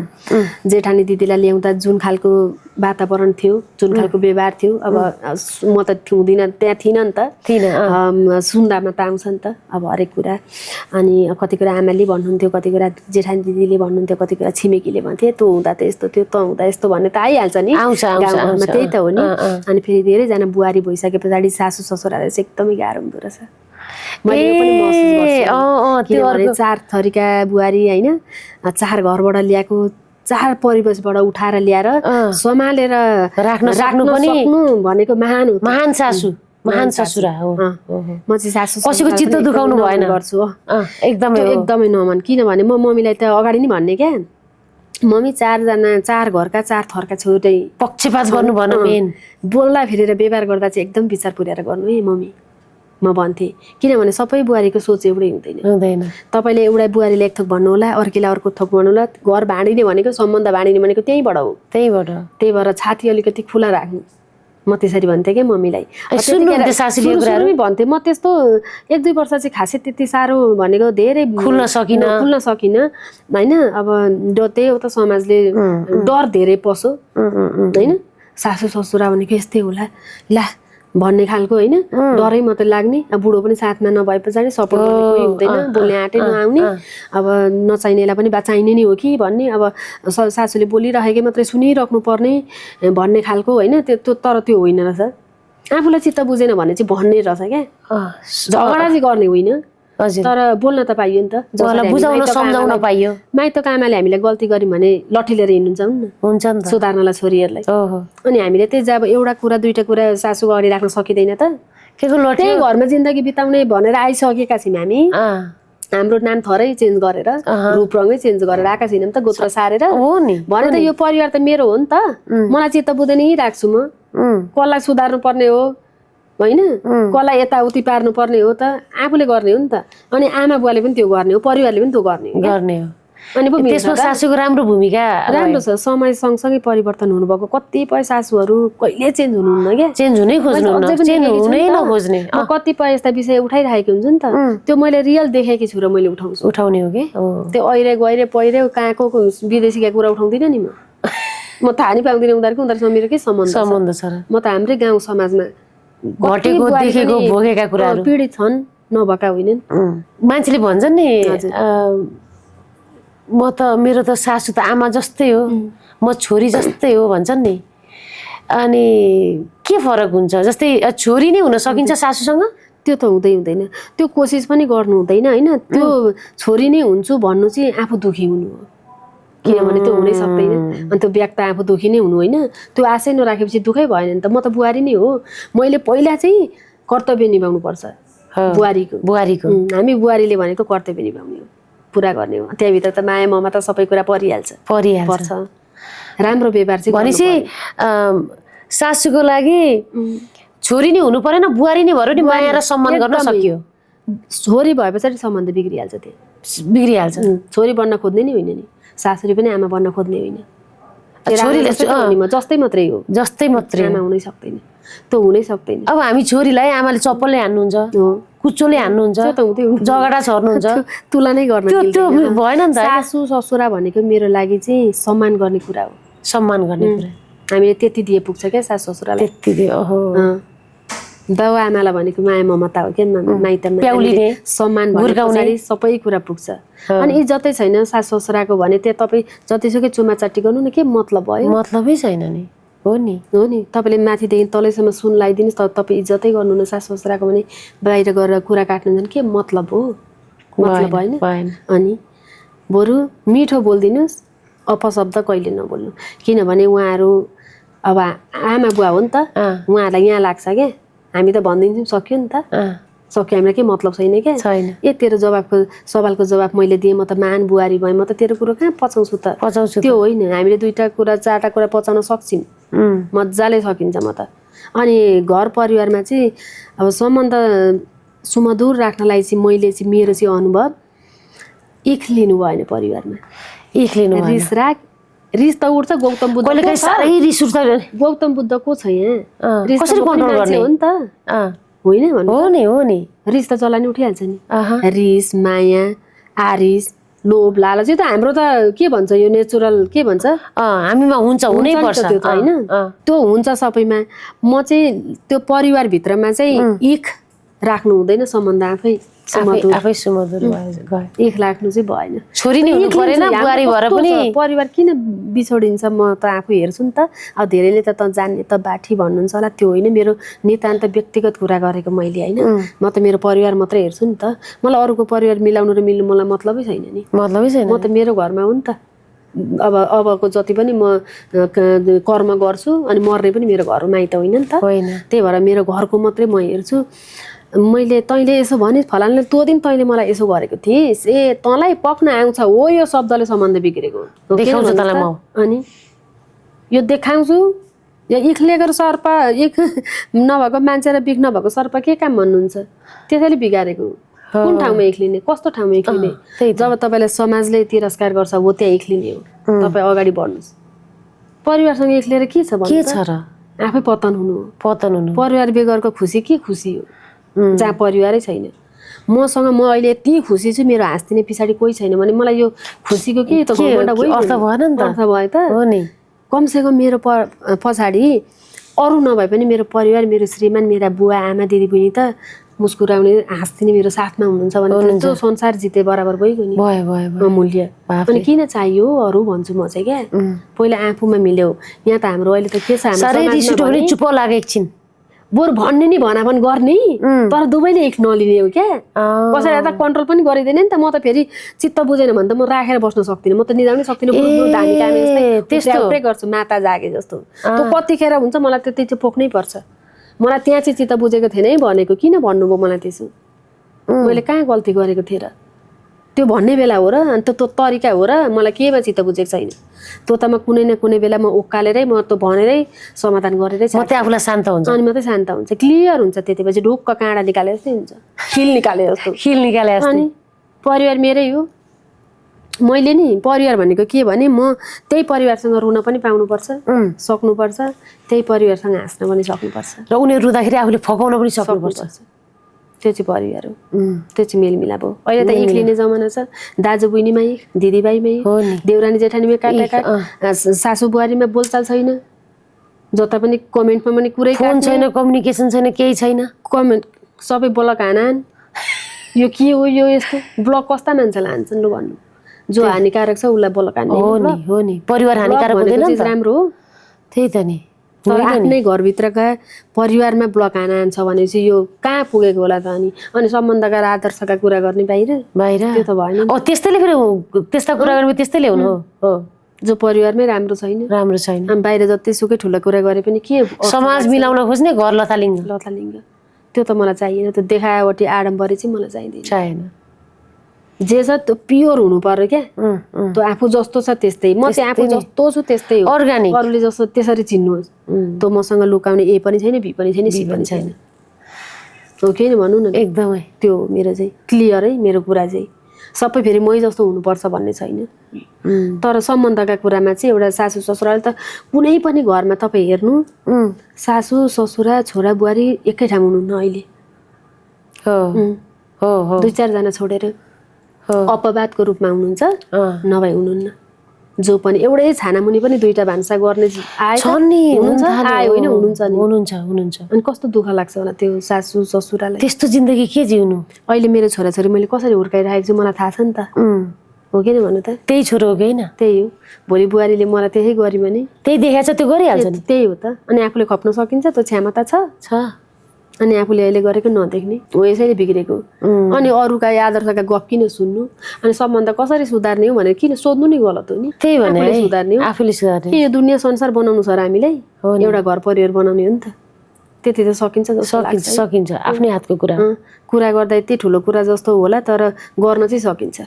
जेठानी दिदीलाई ल्याउँदा जुन खालको वातावरण थियो, जुन खालको व्यवहार थियो, अब म त हुँदिनँ, त्यहाँ थिइनँ नि त, सुन्दामा त आउँछ नि त अब हरेक कुरा। अनि कति कुरा आमाले भन्नुहुन्थ्यो, कति कुरा जेठानी दिदीले भन्नुहुन्थ्यो, कति कुरा छिमेकीले भन्थे, तँ हुँदा त यस्तो थियो, तँ हुँदा यस्तो भन्ने त आइहाल्छ नि गाउँघरमा, त्यही त हो नि। अनि फेरि धेरैजना बुहारी भइसके पछाडि सासु ससुरालाई चाहिँ एकदमै गाह्रो हुँदो रहेछ। मैले यो पनि महसुस गर्छु, किनभने 4 थरीका बुहारी होइन, 4 घरबाट ल्याएको, 4 परिवेशबाट उठाएर ल्याएर सम्हालेर राख्न सक्नु भनेको महान सासु, महान ससुरा हो। म चाहिँ सासु कसैको चित्त दुखाउनु भएन गर्छु एकदमै नमन। किनभने म मम्मीलाई त अगाडि नै भन्ने क्या, मम्मी 4 घरका 4 थरका छोरी पक्षपात गर्नु भएन, मेन बोल्दा फेरेर व्यवहार गर्दा चाहिँ एकदम विचार पुर्याएर गर्नु है मम्मी, म भन्थेँ। किनभने सबै बुहारीको सोच एउटै हुँदैन। तपाईँले एउटा बुहारीले एक थोक भन्नु होला, अर्कीलाई अर्को थोक भन्नु होला। घर भाँडिने भनेको, सम्बन्ध भाँडिने भनेको त्यहीँबाट हो। त्यही भएर छाती अलिकति खुला राख्नु, म त्यसरी भन्थेँ क्या मम्मीलाई। सुरुमै भन्थेँ म, त्यस्तो 1-2 वर्ष चाहिँ खासै त्यति साह्रो भनेको धेरै खुल्न सकिनँ होइन। अब त्यही हो त, समाजले डर धेरै पसो होइन। सासु ससुरा भनेको यस्तै होला ला भन्ने खालको होइन, डरै मात्रै लाग्ने। अब बुढो पनि साथमा नभए पछाडि सपोर्ट गर्ने कोही हुँदैन, बोल्ने आँटै नआउने, अब नचाहिनेलाई पनि चाहिने नै हो कि भन्ने, अब सासूले बोलिरहेकै मात्रै सुनिराख्नु पर्ने भन्ने खालको होइन। त्यो तर त्यो होइन रहेछ। आफूलाई चित्त बुझेन भने चाहिँ भन्ने रहेछ क्या, झगडा चाहिँ गर्ने होइन। तर बोल्न त पाइयो नि त, बुझाउन सम्झाउन पाइयो। माइतको आमाले हामीलाई गल्ती गर्यौँ भने लट्ठी लिएर हिँड्नुहुन्छ नि त सुधार्नलाई छोरीहरूलाई। अनि हामीले त्यही जब एउटा कुरा 2टा कुरा सासुको अगाडि राख्न सकिँदैन त, त्यही घरमा जिन्दगी बिताउने भनेर आइसकेका छौँ हामी। हाम्रो नाम थरै चेन्ज गरेर, रूप रङै चेन्ज गरेर आएका छैनौँ त, गोत्र सारेर भने त यो परिवार त मेरो हो नि त। मलाई चित्त बुझेन राख्छु म, कसलाई सुधार्नु पर्ने हो होइन, कसलाई यताउति पार्नु पर्ने हो त आफूले गर्ने हो नि त। अनि आमा बुवाले पनि त्यो गर्ने हो, परिवारले पनि त्यो गर्ने हो। अनि त्यसमा सासूको राम्रो भूमिका राम्रो छ। समय सँगसँगै परिवर्तन हुनुभएको कतिपय सासूहरू कहिले चेन्ज हुनुहुन्न क्या, चेन्ज हुनै खोज्नुहुन्न। म कतिपय यस्ता विषय उठाइरहेको हुन्छु नि त, त्यो मैले रियल देखेकी छु र मैले उठाउने हो कि। त्यो अहिले गहिरे पहिरे कहाँको विदेशीका कुरा उठाउँदिनँ नि म थाहा नै पाउँदिनँ उनीहरूसँग मेरो के सम्बन्ध छ र। म त हाम्रै गाउँ समाजमा घटेको देखेको भोगेका कुराहरू पीडित छन्, नभएका होइनन्। मान्छेले भन्छन् नि म त, मेरो त सासू त आमा जस्तै हो, म छोरी जस्तै हो भन्छन् नि। अनि के फरक हुन्छ? जस्तै छोरी नै हुन सकिन्छ सासूसँग? त्यो त हुँदैन, त्यो कोसिस पनि गर्नु हुँदैन होइन। त्यो छोरी नै हुन्छु भन्नु चाहिँ आफू दुखी हुनु हो, किनभने त्यो हुनै सक्दैन। अनि त्यो व्यक्त आफू दुखी नै हुनु होइन। त्यो आशै नराखेपछि दुःखै भएन नि त। म त बुहारी नै हो, मैले पहिला चाहिँ कर्तव्य निभाउनु पर्छ बुहारीको। हामी बुहारीले भनेको कर्तव्य निभाउने हो, पुरा गर्ने हो। त्यहाँभित्र त माया ममता सबै कुरा परिहाल्छ। राम्रो व्यवहार चाहिँ भनेपछि सासूको लागि छोरी नै हुनु परेन, बुहारी नै भएर नि माया र सम्मान गर्न सकियो। छोरी भए पछाडि सम्बन्ध बिग्रिहाल्छ, त्यो बिग्रिहाल्छ। छोरी बन्न खोज्ने नि होइन नि, सासुले पनि आमा बन्न खोज्ने होइन। छोरीले जस्तै मात्रै हो, आमा हुनै सक्दैन, त्यो हुनै सक्दैन। अब हामी छोरीलाई आमाले चप्पलले हान्नुहुन्छ, कुचोले हान्नुहुन्छ, झगडा छर्नुहुन्छ, तुलनै गर्न त्यो भएन नि त। सासु ससुरा भनेको मेरो लागि चाहिँ सम्मान गर्ने कुरा हो, सम्मान गर्ने कुरा। हामीले त्यति दिए पुग्छ क्या सासु ससुरालाई, त्यति दियो। बाउ आमालाई भनेको माया ममता हो क्या, माइतमा सम्मान भने सबै कुरा पुग्छ। अनि इज्जतै छैन सासु ससुराको भने त्यो तपाईँ जतिसुकै चुमा चाटी गर्नु न के मतलब भयो? मतलबै छैन नि। हो नि तपाईँले माथिदेखि तलैसम्म सुन लगाइदिनुहोस् त तपाईँ इज्जतै गर्नु न सासु ससुराको भने बाहिर गएर कुरा काट्नु झन् के मतलब हो? मतलब होइन। अनि बरु मिठो बोलिदिनुहोस्, अपशब्द कहिले नबोल्नु। किनभने उहाँहरू अब आमा बुवा हो नि त, उहाँहरूलाई यहाँ लाग्छ क्या हामी त भनिदिन्छौँ, सक्यो नि त, सक्यो, हामीलाई के मतलब छैन क्या। तेरो सवालको जवाब मैले दिएँ, म त महान बुहारी भएँ, म त तेरो कुरो कहाँ पचाउँछु त? त्यो होइन, हामीले 2टा कुरा 4टा कुरा पचाउन सक्छौँ, मजाले सकिन्छ म त। अनि घर परिवारमा चाहिँ अब सम्बन्ध सुमधुर राख्नलाई चाहिँ मैले चाहिँ मेरो चाहिँ अनुभव इख लिनु भएन परिवारमा इख लिनु भएन रिस त उठ्छ गौतम बुद्ध कहिलेकाहीँ साह्रै रिस उठ्छ गौतम बुद्ध को छ यहाँ रिस कसरी कन्ट्रोल गर्ने हो नि त होइन भन्नु हो नि रिस त चलानी उठिहाल्छ नि रिस माया आरिस लोभ लालच यो त हाम्रो त के भन्छ यो नेचुरल के भन्छ हामीमा हुन्छ हुनै पर्छ त्यो त होइन त्यो हुन्छ सबैमा म चाहिँ त्यो परिवारभित्रमा चाहिँ इख राख्नु हुँदैन सम्बन्ध आफै सुमधुर भयो इख राख्नु चाहिँ भएन छोरी नै हुनु परेन बुहारी भएर पनि परिवार किन बिछोडिन्छ म त आफू हेर्छु नि त अब धेरैले त जान्ने त बाठी भन्नुहुन्छ होला त्यो होइन मेरो नितान्त व्यक्तिगत कुरा गरेको मैले होइन म त मेरो परिवार मात्रै हेर्छु नि त मलाई अरूको परिवार मिलाउनु र मिल्नु मलाई मतलबै छैन नि म त मेरो घरमा हो नि त अबको जति पनि म कर्म गर्छु अनि मर्ने पनि मेरो घर माइत होइन नि त त्यही भएर मेरो घरको मात्रै म हेर्छु मैले तैँले यसो भने फलानले त्यो दिन तैँले मलाई यसो गरेको थिइस् तँलाई पक्न आउँछ हो यो शब्दले सम्बन्ध बिग्रेको अनि यो देखाउँछु या इख लिएको सर्प इख नभएको मान्छे र बिख नभएको सर्प के काम भन्नुहुन्छ त्यसैले बिगारेको कुन ठाउँमा इख्लिने कस्तो ठाउँमा इख्लिने जब तपाईँलाई समाजले तिरस्कार गर्छ हो त्यहाँ इख्लिने हो तपाईँ अगाडि बढ्नुहोस् परिवारसँग इख्लिएर के छ र आफै पतन हुनु परिवार बेगरको खुसी के खुसी हो जहाँ परिवारै छैन मसँग म अहिले यति खुसी छु मेरो हाँस्दिने पछाडि कोही छैन भने मलाई यो खुसीको के त अर्थ भएन नि त अर्थ भयो त कमसेकम मेरो पछाडि अरू नभए पनि मेरो परिवार मेरो श्रीमान मेरा बुवा आमा दिदी बहिनी त मुस्कुराउने हाँस्दिने मेरो साथमा हुनुहुन्छ भने त्यो संसार जिते बराबर भइगयो नि मूल्य अनि किन चाहियो अरू भन्छु म चाहिँ क्या पहिला आफूमा मिल्यो यहाँ त हाम्रो अहिले त के छ चुप लाग्यो एकछिन बरु भन्ने नि भनाभन गर्ने तर दुवैले इख नलिने हो क्या कसैले त कन्ट्रोल पनि गरिँदैन नि त म त फेरि चित्त बुझेन भने त म राखेर बस्न सक्दिनँ म त निदाउनै सक्दिनँ धामी कामी जस्तै गर्छु माता जागे जस्तो त्यो कतिखेर हुन्छ मलाई त्यति चाहिँ पोख्नै पर्छ मलाई त्यहाँ चाहिँ चित्त बुझेको थिएन है भनेको किन भन्नुभयो मलाई त्यसो मैले कहाँ गल्ती गरेको थिएँ र त्यो भन्ने बेला हो र अनि त्यो तरिका हो र मलाई केमा चित्त बुझेको छैन त्यो त म कुनै न कुनै बेला म उकालेरै म त भनेरै समाधान गरेरै मात्रै आफूलाई शान्त हुन्छ अनि मात्रै शान्त हुन्छ क्लियर हुन्छ त्यतिपछि ढुक्क काँडा निकाले जस्तै हुन्छ खिल निकाले जस्तो अनि परिवार मेरै हो मैले नि परिवार भनेको के भने म त्यही परिवारसँग रुन पनि पाउनुपर्छ सक्नुपर्छ त्यही परिवारसँग हाँस्न पनि सक्नुपर्छ र उनीहरू रुँदाखेरि आफूले फकाउन पनि सक्नुपर्छ त्यो चाहिँ परिवार हो त्यो चाहिँ मेलमिलाप हो अहिले त इख्लिने जमाना छ दाजु बहिनीमा इख दिदीभाइमै देउरानी जेठानीमा काटा सासू बुहारीमा बोलचाल छैन जता पनि कमेन्टमा पनि कुरै छैन कम्युनिकेसन छैन केही छैन कमेन्ट सबै ब्लक हानान यो के हो यो यस्तो ब्लक कस्ता मान्छेलाई हान्छन् लु भन्नु जो हानिकारक छ उसलाई ब्लक हान्ने हो नि परिवार हानिकारक हुँदैन राम्रो हो त्यही त नि तर आफ्नै घरभित्रका परिवारमा ब्लक हान्छ भनेपछि यो कहाँ पुगेको होला त अनि सम्बन्धका आदर्शका कुरा गर्ने बाहिर त्यो त भएन त्यस्तैले फेरि त्यस्ता कुरा गर्ने त्यस्तै ल्याउनु हो जो परिवारमै राम्रो छैन अनि बाहिर जतिसुकै ठुलो कुरा गरे पनि के समाज मिलाउन खोज्ने घर लथालिङ्ग त्यो त मलाई चाहिएन त्यो देखावटी आडम्बरी चाहिँ मलाई चाहिएन जे छ त्यो प्योर हुनु पर्यो क्या त्यो आफू जस्तो छ त्यस्तै म चाहिँ आफू जस्तो छु त्यस्तै हो अर्गानिक अरूले जस्तो त्यसरी चिन्नुहोस् त्यो मसँग लुकाउने ए पनि छैन बी पनि छैन सी पनि छैन हो के नि भनौँ न एकदमै त्यो मेरो चाहिँ क्लियर है मेरो कुरा चाहिँ सबै फेरि मै जस्तो हुनुपर्छ भन्ने छैन तर सम्बन्धका कुरामा चाहिँ एउटा सासू ससुराले त कुनै पनि घरमा तपाईँ हेर्नु सासू ससुरा छोरा बुहारी एकै ठाउँ हुनुहुन्न अहिले दुई चारजना छोडेर अपवादको रूपमा हुनुहुन्छ नभए हुनुहुन्न जो पनि एउटै छानामुनि पनि दुईटा भान्सा गर्ने हुनुहुन्छ अनि कस्तो दुःख लाग्छ होला त्यो सासू ससुरालाई त्यस्तो जिन्दगी के जिउनु अहिले मेरो छोराछोरी मैले कसरी हुर्काइराखेको छु मलाई थाहा छ नि त हो कि भन्नु त त्यही छोरो हो कि होइन त्यही हो भोलि बुहारीले मलाई त्यही गर्यो भने त्यही देखाएको छ त्यो गरिहाल्छ नि त्यही हो त अनि आफूले खप्न सकिन्छ त्यो क्षमता छ अनि आफूले अहिले गरेको नदेख्ने हो यसैले बिग्रेको अनि अरूका आदर्शका गफ किन सुन्नु अनि सम्बन्ध कसरी सुधार्ने हो भनेर किन सोध्नु नि गलत हो नि त्यही भने सुधार्ने हो आफूले सुधार्ने यो दुनियाँ संसार बनाउनु छ र हामीलाई एउटा घर परिवार बनाउने हो नि त त्यति त सकिन्छ आफ्नै हातको कुरा गर्दा यति ठुलो कुरा जस्तो होला तर गर्न चाहिँ सकिन्छ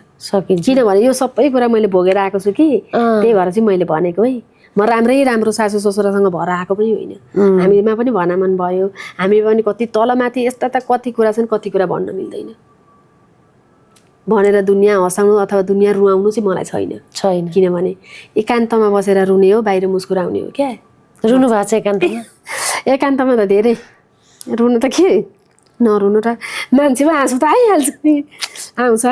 किनभने यो सबै कुरा मैले भोगेर आएको छु कि त्यही भएर चाहिँ मैले भनेको है म राम्रो सासू ससुरासँग भएर आएको पनि होइन हामीमा पनि भनामन भयो हामी पनि कति तलमाथि यस्ता कति कुरा छन् कति कुरा भन्न मिल्दैन भनेर दुनियाँ हँसाउनु अथवा दुनियाँ रुवाउनु चाहिँ मलाई छैन। किनभने एकान्तमा बसेर रुने हो, बाहिर मुस्कुराउने हो क्या। रुनु भएको छ एकान्तमा? एकान्तमा त धेरै रुनु त के नरुनु र मान्छेको हाँसो त आइहाल्छ नि, आउँछ।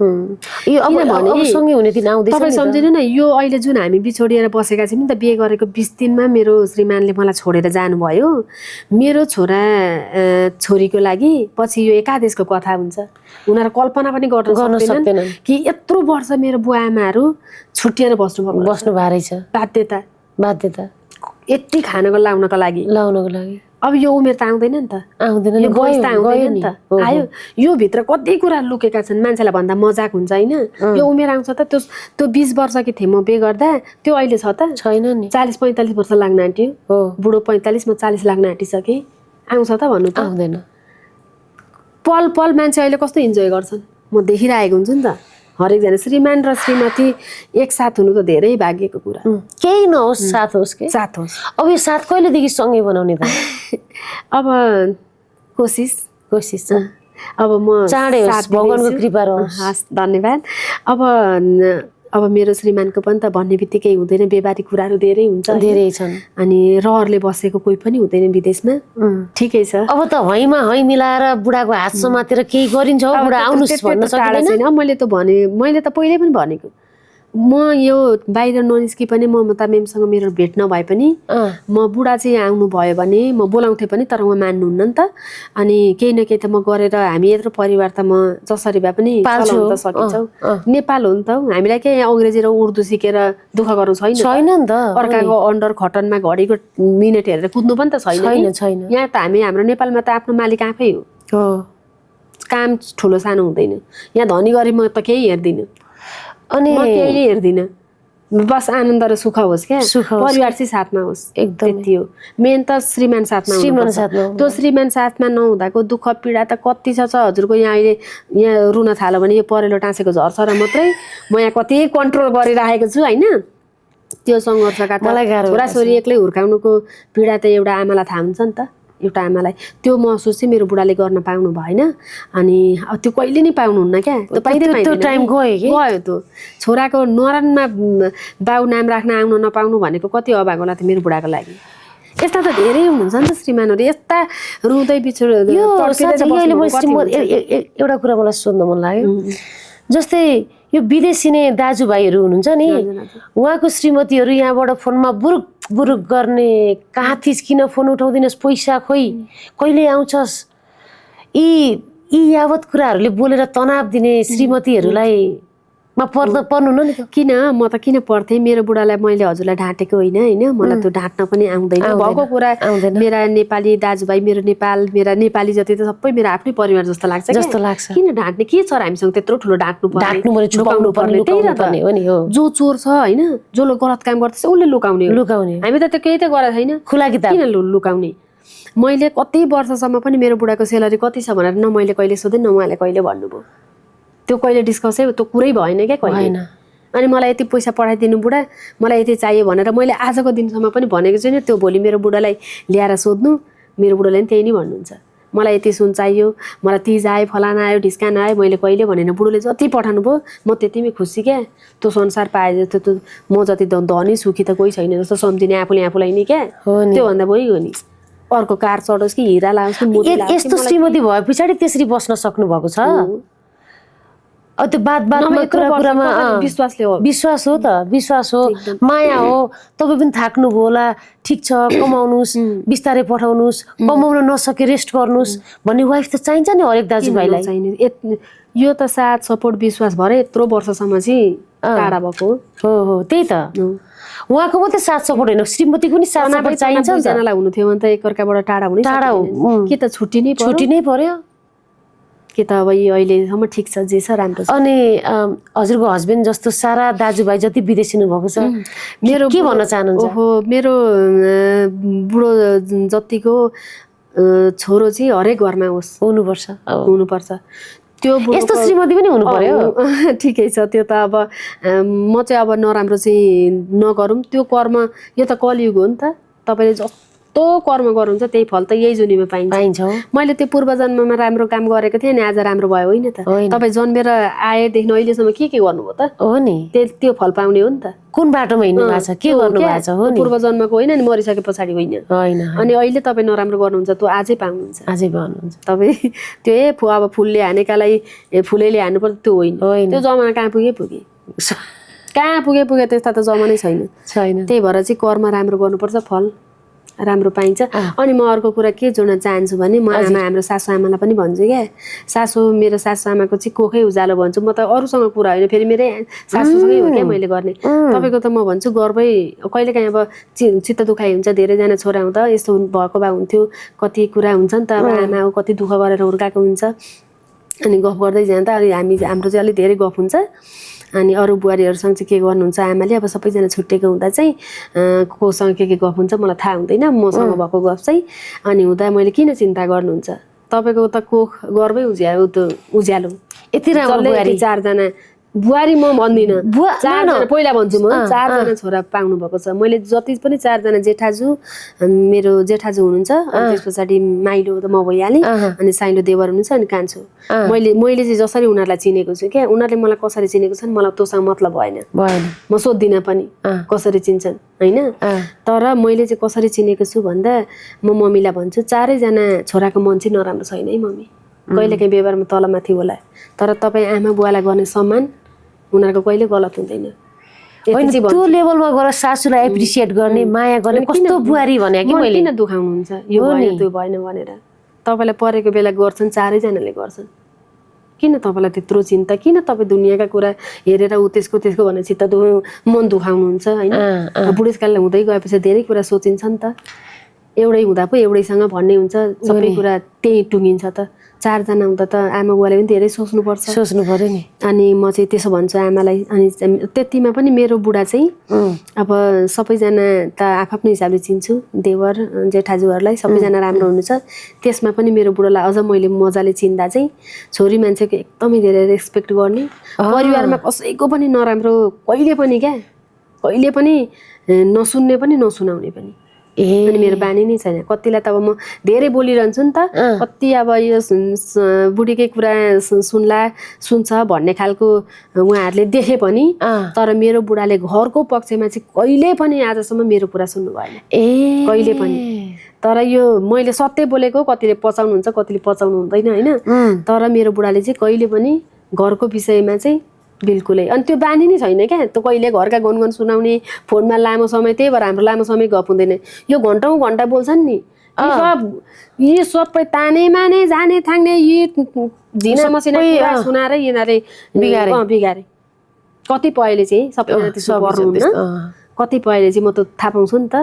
यो अब सँगै हुने दिन आउँदैछ तपाईँ सम्झिनु न, यो अहिले जुन हामी बिछोडिएर बसेका छौँ नि त, बिहे गरेको 20 दिनमा मेरो श्रीमानले मलाई छोडेर जानुभयो। मेरो छोरीको लागि पछि यो एकादेशको कथा हुन्छ। उनीहरू कल्पना पनि गर्न सक्दैनन् कि यत्रो वर्ष मेरो बुवा आमाहरू छुट्टिएर बस्नु भएको रहेछ। बाध्यता यति खानको लाउनको लागि अब यो उमेर त आउँदैन नि त, यो बयस त आउँदैन नि त। आयो यो भित्र कति कुरा लुकेका छन्, मान्छेलाई भन्दा मजाक हुन्छ होइन। यो उमेर आउँछ त, त्यो 20 वर्षकी थिएँ म बिहे गर्दा, त्यो अहिले छ त छैन नि। 40-45 वर्ष लाग्न आँट्यो, बुढो 45 म 40 लाग्न आँटिसकेँ। आउँछ त भन्नु त? आउँदैन। पल पल मान्छे अहिले कस्तो इन्जोय गर्छन् म देखिरहेको हुन्छु नि त। हरेकजना श्रीमान र श्रीमती एकसाथ हुनु त धेरै भाग्यको कुरा। केही नहोस्, साथ होस् के साथ होस्। अब यो साथ कहिलेदेखि सँगै बनाउने त? अब कोसिस छ। अब म चाँडै होस्, भगवानको कृपा रहोस्। हस्, धन्यवाद। अब मेरो श्रीमानको पनि त भन्ने बित्तिकै हुँदैन, व्यवहारिक कुराहरू धेरै हुन्छ, धेरै छन्। अनि रहरले बसेको कोही पनि हुँदैन विदेशमा। ठिकै छ। अब त हैमा है मिलाएर बुढाको हात समातेर केही गरिन्छ हो, बुढा आउनुस् भन्न सकिदैन। मैले त पहिले पनि भनेको, म यो बाहिर ननिस्की पनि ममता मेमसँग मेरो भेट नभए पनि म बुढा चाहिँ आउनु भयो भने म बोलाउँथेँ पनि, तर उहाँ मान्नुहुन्न नि त। अनि केही न केही त म गरेर हामी यत्रो परिवार त म जसरी भए पनि चलाउन त सकिन्छौँ। नेपाल हो नि त, हामीलाई के अङ्ग्रेजी र उर्दू सिकेर दुःख गर्नु छैन नि त। अर्काको अन्डर खटनमा घडीको मिनेट हेरेर कुद्नु पनि त छैन। यहाँ त हाम्रो नेपालमा त आफ्नो मालिक आफै हो, काम ठुलो सानो हुँदैन। यहाँ धनी गरिब म त केही हेर्दिनँ, अनि म केही हेर्दिनँ, बस आनन्द र सुख होस् क्या, परिवार चाहिँ साथमा होस्, त्यति हो। मेन त श्रीमान साथमा हुनुपर्छ। त्यो श्रीमान साथमा नहुँदाको दुःख पीडा त कति छ। हजुरको यहाँ अहिले यहाँ रुन थाल्यो भने यो परेलो टाँसेको झर्छ र मात्रै म यहाँ कति कन्ट्रोल गरिराखेको छु होइन। त्यो सङ्घर्षका छोराछोरी एक्लै हुर्काउनुको पीडा त एउटा आमालाई थाहा हुन्छ नि त। एउटा आमालाई त्यो महसुस चाहिँ मेरो बुढाले गर्न पाउनु भएन। अनि त्यो कहिले नै पाउनुहुन्न क्या, त्यो टाइम गयो। त्यो छोराको नरानमा बाउ नाम राख्न आउन नपाउनु भनेको कति अभाग होला त मेरो बुढाको लागि। यस्ता त धेरै हुनुहुन्छ नि त श्रीमानहरू, यस्ता रुँदै बिछोड। एउटा कुरा मलाई सोध्न मन लाग्यो, जस्तै यो विदेशी नै दाजुभाइहरू हुनुहुन्छ नि, उहाँको श्रीमतीहरू यहाँबाट फोनमा बुरुक बुरुक गर्ने, कहाँ थिस्, किन फोन उठाउँदिनस्, पैसा खोइ, कहिले आउँछस्, यी यावत कुराहरूले बोलेर तनाव दिने श्रीमतीहरूलाई पर्नु नि त। किन म त किन पर्थेँ? मेरो बुढालाई मैले हजुरलाई ढाँटेको होइन, मलाई त्यो ढाँट्न पनि आउँदैन। भएको कुरा मेरा नेपाली दाजुभाइ, मेरा नेपाली जति त सबै मेरो आफ्नै परिवार जस्तो लाग्छ। किन ढाँट्ने के छ र हामीसँग त्यत्रो ठुलो ढाँट्नु पर्ने? जो चोर छ होइन, जो गलत काम गर्दैछ उसले लुकाउने। हामी त त्यो केही त गरेको छैन, खुला किताब। किन लुकाउने? मैले कति वर्षसम्म पनि मेरो बुढाको सेलरी कति छ भनेर न मैले कहिले सोधेँ, न उहाँले कहिले भन्नुभयो। त्यो कहिले डिस्कसै त्यो कुरै भएन क्या कहिले। अनि मलाई यति पैसा पठाइदिनु बुढा, मलाई यति चाहियो भनेर मैले आजको दिनसम्म पनि भनेको छैन। त्यो भोलि मेरो बुढालाई ल्याएर सोध्नु, मेरो बुढाले पनि त्यही नै भन्नुहुन्छ, मलाई यति सुन चाहियो, मलाई तिज आयो, फलाना आयो, ढिस्कान आयो, मैले कहिले भनेन। बुढोले जति पठाउनु भयो म त्यतिमै खुसी क्या। त्यो संसार पाए जस्तो म जति धनी सुखी त कोही छैन जस्तो सम्झिने आफूलाई नि क्या। त्योभन्दा भइगयो नि। अर्को कार चढोस् कि हिरा लाओस् कि मोती लाओस्। यस्तो श्रीमती भए पछाडि त्यसरी बस्न सक्नु भएको छ। त्यो बातमा कुरामा विश्वास हो त, विश्वास हो, माया हो। तपाईँ पनि थाक्नुभयो होला, ठिक छ कमाउनुहोस्, बिस्तारै पठाउनुहोस्, कमाउन नसके रेस्ट गर्नुहोस् भन्ने वाइफ त चाहिन्छ नि हरेक दाजुभाइलाई। यो त साथ सपोर्ट विश्वास भएर यत्रो वर्षसम्म चाहिँ टाढा भएको हो। त्यही त उहाँको मात्रै साथ सपोर्ट होइन, श्रीमतीको पनि साथ सपोर्ट चाहिन्छ। जनालाई हुनु थियो भने त एकअर्काबाट टाढा हुने, के त छुट्टी नै पर्यो। के त अब यो अहिलेसम्म ठिक छ जे छ राम्रो छ। अनि हजुरको हस्बेन्ड जस्तो सारा दाजुभाइ जति विदेशिनु भएको छ मेरो के भन्न चाहनुहुन्छ? ओहो मेरो बुढो जतिको छोरो चाहिँ हरेक घरमा होस् हुनुपर्छ। त्यो यस्तो श्रीमती पनि हुनु पर्यो। ठिकै छ त्यो त अब म चाहिँ अब नराम्रो चाहिँ नगरौँ, त्यो कर्म यो त कलियुग हो नि त। तपाईँले जस्तो कर्म गर्नुहुन्छ त्यही फल त यही जुनीमा पाइन्छ। मैले त्यो पूर्व जन्ममा राम्रो काम गरेको थिएँ अनि आज राम्रो भयो होइन त? तपाईँ जन्मेर आएदेखि अहिलेसम्म के गर्नुभयो त? हो नि, त्यो फल पाउने हो नि त। कुन बाटोमा हिँड्नु भएको छ, के गर्नु भएको छ? हो नि, पूर्व जन्मको होइन नि मरिसके पछाडि होइन। अनि अहिले तपाईँ नराम्रो गर्नुहुन्छ त्यो आजै पाउनुहुन्छ। तपाईँ त्यो अब फुलले हानेकालाई फुलैले हान्नुपर्छ त्यो होइन। त्यो जमाना कहाँ पुगे त्यस्ता त जमानै छैन। त्यही भएर चाहिँ कर्म राम्रो गर्नुपर्छ, फल राम्रो पाइन्छ। अनि म अर्को कुरा के जोड्न चाहन्छु भने म हाम्रो सासु आमालाई पनि भन्छु क्या, मेरो सासु आमाको चाहिँ कोखै उज्यालो भन्छु म त, अरूसँग कुरा होइन, फेरि मेरै सासूसँगै हो क्या मैले गर्ने। तपाईँको त म भन्छु गर्वै, कहिलेकाहीँ अब चित्त दुखाइ हुन्छ, धेरैजना छोरा हुँदा यस्तो भएको भए हुन्थ्यो, कति कुरा हुन्छ नि त। अब आमा कति दुःख गरेर हुर्काएको हुन्छ, अनि गफ गर्दै जाँदा अलि हाम्रो चाहिँ अलिक धेरै गफ हुन्छ। अनि अरू बुहारीहरूसँग चाहिँ के गर्नुहुन्छ आमाले, अब सबैजना छुट्टिएको हुँदा चाहिँ कोसँग के गफ हुन्छ मलाई थाहा हुँदैन, मसँग भएको गफ चाहिँ। अनि हुँदा मैले किन चिन्ता गर्नुहुन्छ, तपाईँको त कोख गर्वै उज्यालो यति राम्रो चारजना बुहारी म भन्दिनँ, चारजना पहिला भन्छु म, चारजना छोरा पाउनु भएको छ। मैले जति पनि चारजना जेठाजु, मेरो जेठाजु हुनुहुन्छ, त्यस पछाडि माइलो त म भइहालेँ, अनि साइलो देवर हुनुहुन्छ, अनि कान्छो। मैले चाहिँ जसरी उनीहरूलाई चिनेको छु क्या, उनीहरूले मलाई कसरी चिनेको छन् मलाई त्योसँग मतलब भएन, म सोध्दिनँ पनि कसरी चिन्छन् होइन। तर मैले चाहिँ कसरी चिनेको छु भन्दा म मम्मीलाई भन्छु चारैजना छोराको मन चाहिँ नराम्रो छैन है मम्मी, कहिलेकाहीँ व्यवहारमा तलमाथि होला, तर तपाईँ आमा बुवालाई गर्ने सम्मान उनीहरूको कहिले गलत हुँदैन। त्यो लेभलमा गएर सासूलाई एप्रिसिएट गर्ने, माया गर्ने कस्तो बुहारी भने कि मैले। किन दुखाउनुहुन्छ यो भएन त्यो भएन भनेर? तपाईँलाई परेको बेला गर्छन्, चारैजनाले गर्छन्, किन तपाईँलाई त्यत्रो चिन्ता? किन तपाईँ दुनियाँका कुरा हेरेर त्यसको भनेर चित्त मन दुखाउनुहुन्छ होइन? बुढेसकाल हुँदै गएपछि धेरै कुरा सोचिन्छ नि त, एउटै हुँदा पो एउटैसँग भन्ने हुन्छ, सबै कुरा त्यही टुङ्गिन्छ त। चारजना हुँदा त आमा बुवाले पनि धेरै सोच्नु पर्यो नि। अनि म चाहिँ त्यसो भन्छु आमालाई। अनि त्यतिमा पनि मेरो बुढा चाहिँ अब सबैजना त आफ्नो हिसाबले चिन्छु, देवर जेठाजुहरूलाई सबैजना राम्रो हुनुहुन्छ, त्यसमा पनि मेरो बुढालाई अझ मैले मजाले चिन्दा चाहिँ छोरी मान्छेको एकदमै धेरै रेस्पेक्ट गर्ने, परिवारमा कसैको पनि नराम्रो कहिले पनि नसुन्ने पनि नसुनाउने पनि। अनि मेरो बानी नै छैन। कतिलाई त अब म धेरै बोलिरहन्छु नि त, कति अब यो बुढीकै कुरा सुन्छ भन्ने खालको उहाँहरूले देखे पनि, तर मेरो बुढाले घरको पक्षमा चाहिँ कहिले पनि आजसम्म मेरो कुरा सुन्नु भएन, कहिले पनि। तर यो मैले सत्य बोलेको कतिले पचाउनुहुन्छ, कतिले पचाउनु हुँदैन होइन, तर मेरो बुढाले चाहिँ कहिले पनि घरको विषयमा चाहिँ बिल्कुलै, अनि त्यो बानी नै छैन क्या। त्यो कहिले घरका गुनगुन सुनाउने, फोनमा लामो समय, त्यही भएर हाम्रो लामो समय गफ हुँदैन, यो घन्टौँ घन्टा बोल्छन् नि, यी सबै ताने माने जाने थाङ्ने यी झिना मसिना कुरा सुनाएर यिनीहरूले बिगारे। कतिपयले चाहिँ सबैजना त्यसो गर्नुहुन्न, कतिपयले चाहिँ म त थाहा पाउँछु नि त,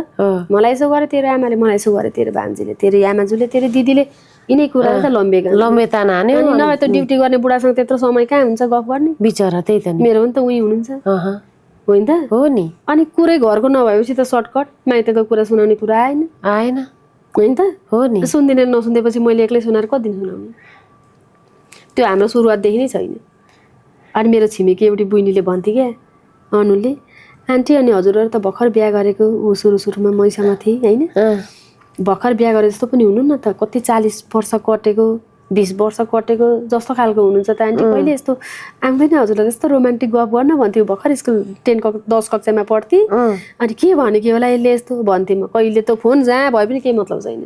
मलाई यसो गरे तेरो आमाले, मलाई यसो गरे तेरो भान्जीले, तेरो आमाजुले, तेरो दिदीले, यिनै कुरा त लम्बे ताना हान्यो। अनि नभए त ड्युटी गर्ने बुढासँग त्यत्रो समय कहाँ हुन्छ गफ गर्ने बिचरा? त्यही त मेरो पनि त उही हुनुहुन्छ होइन त? हो नि। अनि कुरै घरको नभएपछि त सर्टकट माइतको कुरा सुनाउने कुरा आएन होइन त? हो नि। सुन्दिनँ, नसुन्देपछि मैले एक्लै सुनाएर कति दिन सुनाउने? त्यो हाम्रो सुरुवातदेखि नै छैन। अनि मेरो छिमेकी एउटी बहिनीले भन्थे क्या, अनुले, आन्टी अनि हजुरहरू त भर्खर बिहा गरेको, ऊ सुरुमा मैसँग थिएँ होइन, भर्खर बिहा गरे जस्तो पनि हुनु न त, कति 40 वर्ष कटेको, 20 वर्ष कटेको जस्तो खालको हुनुहुन्छ त आन्टी, कहिले यस्तो आउँदैन हजुरलाई यस्तो रोमान्टिक गफ गर्न भन्थ्यो, भर्खर स्कुल 10 कक्षामा पढ्थेँ, अनि के भने कि होला यसले यस्तो भन्थेँ म। कहिले त फोन जहाँ भए पनि केही मतलब छैन,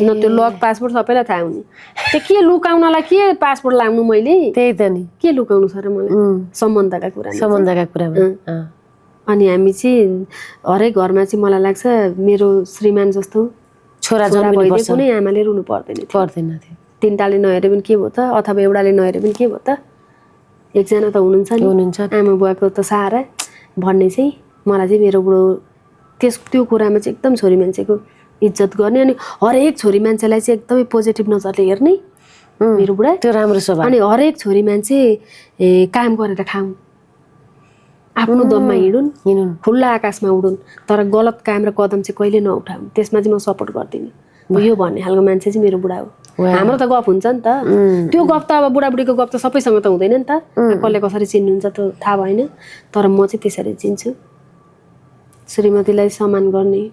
न त्यो लक पासपोर्ट सबैलाई थाहा हुने, त्यो के लुकाउनलाई के पासपोर्ट लाग्नु मैले? त्यही त नि, के लुकाउनु छ र मलाई सम्बन्धका कुरामा। अनि हामी चाहिँ हरेक घरमा चाहिँ मलाई लाग्छ मेरो श्रीमान जस्तो छोरा भइदिए कुनै आमाले रुनु पर्दैन थियो। तिनटाले नहेरे पनि के भयो त, अथवा एउटाले नहेरे पनि के भयो त, एकजना त हुनुहुन्छ नि आमा बुवाको त सहारा भन्ने चाहिँ मलाई चाहिँ मेरो बुढो त्यो कुरामा चाहिँ एकदम छोरी मान्छेको इज्जत गर्ने, अनि हरेक छोरी मान्छेलाई चाहिँ एकदमै पोजिटिभ नजरले हेर्ने, मेरो बुढा। त्यो राम्रो स्वभाव। अनि हरेक छोरी मान्छे काम गरेर खाउँ, आफ्नो दममा हिँडुन्, खुल्ला आकाशमा उडुन्, तर गलत काम र कदम चाहिँ कहिले नउठाउन्, त्यसमा चाहिँ म सपोर्ट गर्दिनँ यो भन्ने खालको मान्छे चाहिँ मेरो बुढा हो। हाम्रो त गफ हुन्छ नि त, त्यो गफ त अब बुढाबुढीको गफ त सबैसँग त हुँदैन नि त, कसले कसरी चिन्नुहुन्छ त थाहा भएन, तर म चाहिँ त्यसरी चिन्छु। श्रीमतीलाई सम्मान गर्ने,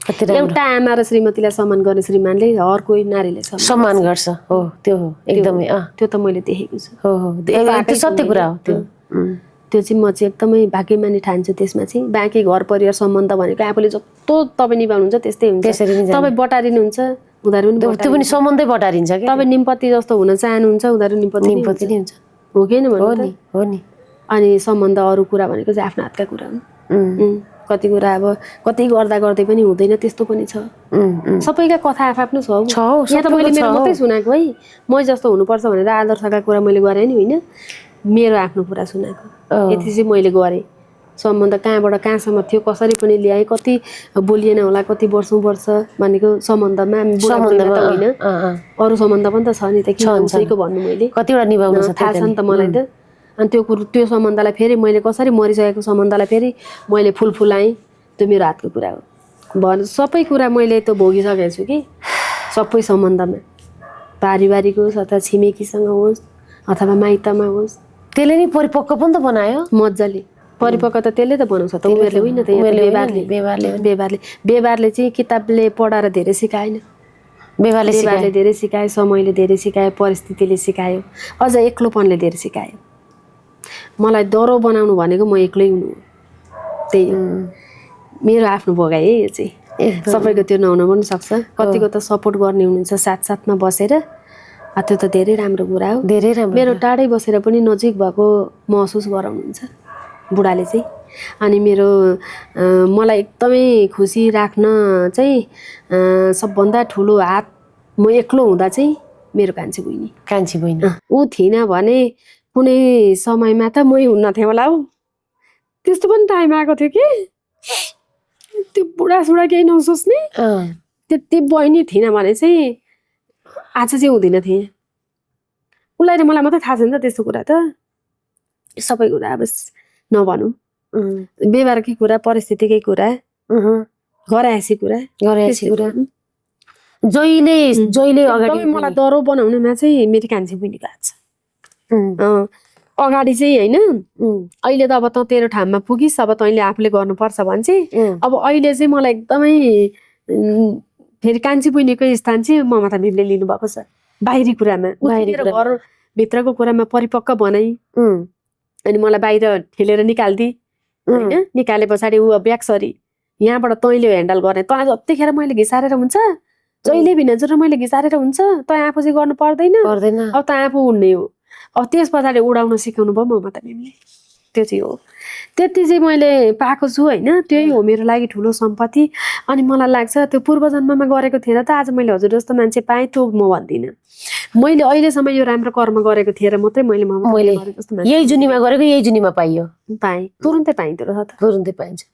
एउटा आमा र श्रीमतीलाई सम्मान गर्ने श्रीमानले हर कोही नारीले सम्मान गर्छ। हो त्यो हो एकदमै, त्यो त मैले देखेको छु। हो हो त्यो सत्य कुरा हो। त्यो चाहिँ म चाहिँ एकदमै भाग्यमानी ठान्छु। त्यसमा चाहिँ बाँकी घर परिवार सम्बन्ध भनेको आफूले जस्तो तपाईँ निभाउनुहुन्छ त्यस्तै हुन्छ, तपाईँ बटारिनुहुन्छ उनीहरू पनि त्यो पनि सम्बन्धै बटारिन्छ क्या। तपाईँ निम्पत्ति जस्तो हुन चाहनुहुन्छ उनीहरू निम्पत्ति नै हुन्छ, हो कि होइन भन्नु त? हो नि। अनि सम्बन्ध अरू कुरा भनेको चाहिँ आफ्नो हातका कुरा हुन्। कति कुरा अब कति गर्दा गर्दै पनि हुँदैन, त्यस्तो पनि छ। सबैका कथा आफ्नो छ। यहाँ त मैले मेरो मात्रै सुनाएको है, मै जस्तो हुनुपर्छ भनेर आदर्शका कुरा मैले गरेँ नि होइन, मेरो आफ्नो कुरा सुनाएको यति चाहिँ मैले गरेँ। सम्बन्ध कहाँबाट कहाँसम्म थियो, कसरी पनि ल्याएँ, कति बोलिएन होला, कति वर्षौँ वर्ष भनेको सम्बन्धमा होइन, अरू सम्बन्ध पनि त छ नि त, किन उसैको भन्नु मैले कतिवटा निभाउनु थाहा छ नि त मलाई त। अनि त्यो सम्बन्धलाई फेरि मैले कसरी मरिसकेको सम्बन्धलाई फेरि मैले फुलाएँ, त्यो मेरो हातको कुरा हो। सबै कुरा मैले त भोगिसकेको छु कि, सबै सम्बन्धमा, पारिवारिक होस् अथवा छिमेकीसँग होस् अथवा माइतमा होस्, त्यसले नै परिपक्व पनि त बनायो मजाले। परिपक्व त त्यसले त बनाउँछ त, उमेरले होइन त, व्यवहारले चाहिँ किताबले पढाएर धेरै सिकाएन, व्यवहारले धेरै सिकायो, समयले धेरै सिकायो, परिस्थितिले सिकायो, अझ एक्लोपनले धेरै सिकायो। मलाई डरो बनाउनु भनेको म एक्लै हुनु हो, त्यही हो मेरो आफ्नो भोगाइ है। यो चाहिँ सबैको त्यो नहुन पनि सक्छ, कतिको त सपोर्ट गर्ने हुनुहुन्छ साथसाथमा बसेर, त्यो त धेरै राम्रो कुरा हो। धेरै राम्रो। मेरो टाढै बसेर पनि नजिक भएको महसुस गराउनुहुन्छ बुढाले चाहिँ। अनि मेरो मलाई एकदमै खुसी राख्न चाहिँ सबभन्दा ठुलो हात म एक्लो हुँदा चाहिँ मेरो कान्छी बहिनी ऊ थिएन भने कुनै समयमा त मै हुन्न थिएँ होला हौ। त्यस्तो पनि टाइम आएको थियो कि त्यो बुढासुढा केही नसोच्ने, त्यति बहिनी थिएन भने चाहिँ आज चाहिँ हुँदैन थिएँ। उसलाई र मलाई मात्रै थाहा छ नि त त्यस्तो कुरा, त सबै कुरा अब नभनौँ, व्यवहारकै कुरा, परिस्थितिकै कुरा, घरायसी कुरा, जहिले अगाडि मलाई डरो बनाउनेमा चाहिँ मेरो कान्छी बहिनीको हात छ। अगाडि चाहिँ होइन, अहिले त अब त तेरो ठाउँमा पुगिस्, अब तैँले आफूले गर्नुपर्छ भन्छ। अब अहिले चाहिँ मलाई एकदमै फेरि कान्छी बहिनीको स्थान चाहिँ ममता म्यामले लिनुभएको छ बाहिरी कुरामा, घरभित्रको कुरामा परिपक्व बनाई, अनि मलाई बाहिर ठेलेर निकाल्दी होइन, निकाले पछाडि ऊ ब्याक्सरी यहाँबाट तैँले ह्यान्डल गर्ने, तँलाई जतिखेर मैले घिसारेर हुन्छ, जहिले भिनाजु र मैले घिसारेर हुन्छ, तँ आफू चाहिँ गर्नु पर्दैन, अब त आफू उड्ने हो। अब त्यस पछाडि उडाउन सिकाउनु भयो ममता म्यामले, त्यो चाहिँ हो। त्यति चाहिँ मैले पाएको छु होइन, त्यही हो मेरो लागि ठुलो सम्पत्ति। अनि मलाई लाग्छ त्यो पूर्व जन्ममा गरेको थिएन त आज मैले हजुर जस्तो मान्छे पाएँ, त्यो म भन्दिनँ। मैले अहिलेसम्म यो राम्रो कर्म गरेको थिएँ र मात्रै मैले यही जुनीमा गरेको यही जुनीमा पाएँ, तुरुन्तै पाइँदो रहेछ त, तुरुन्तै पाइन्छ।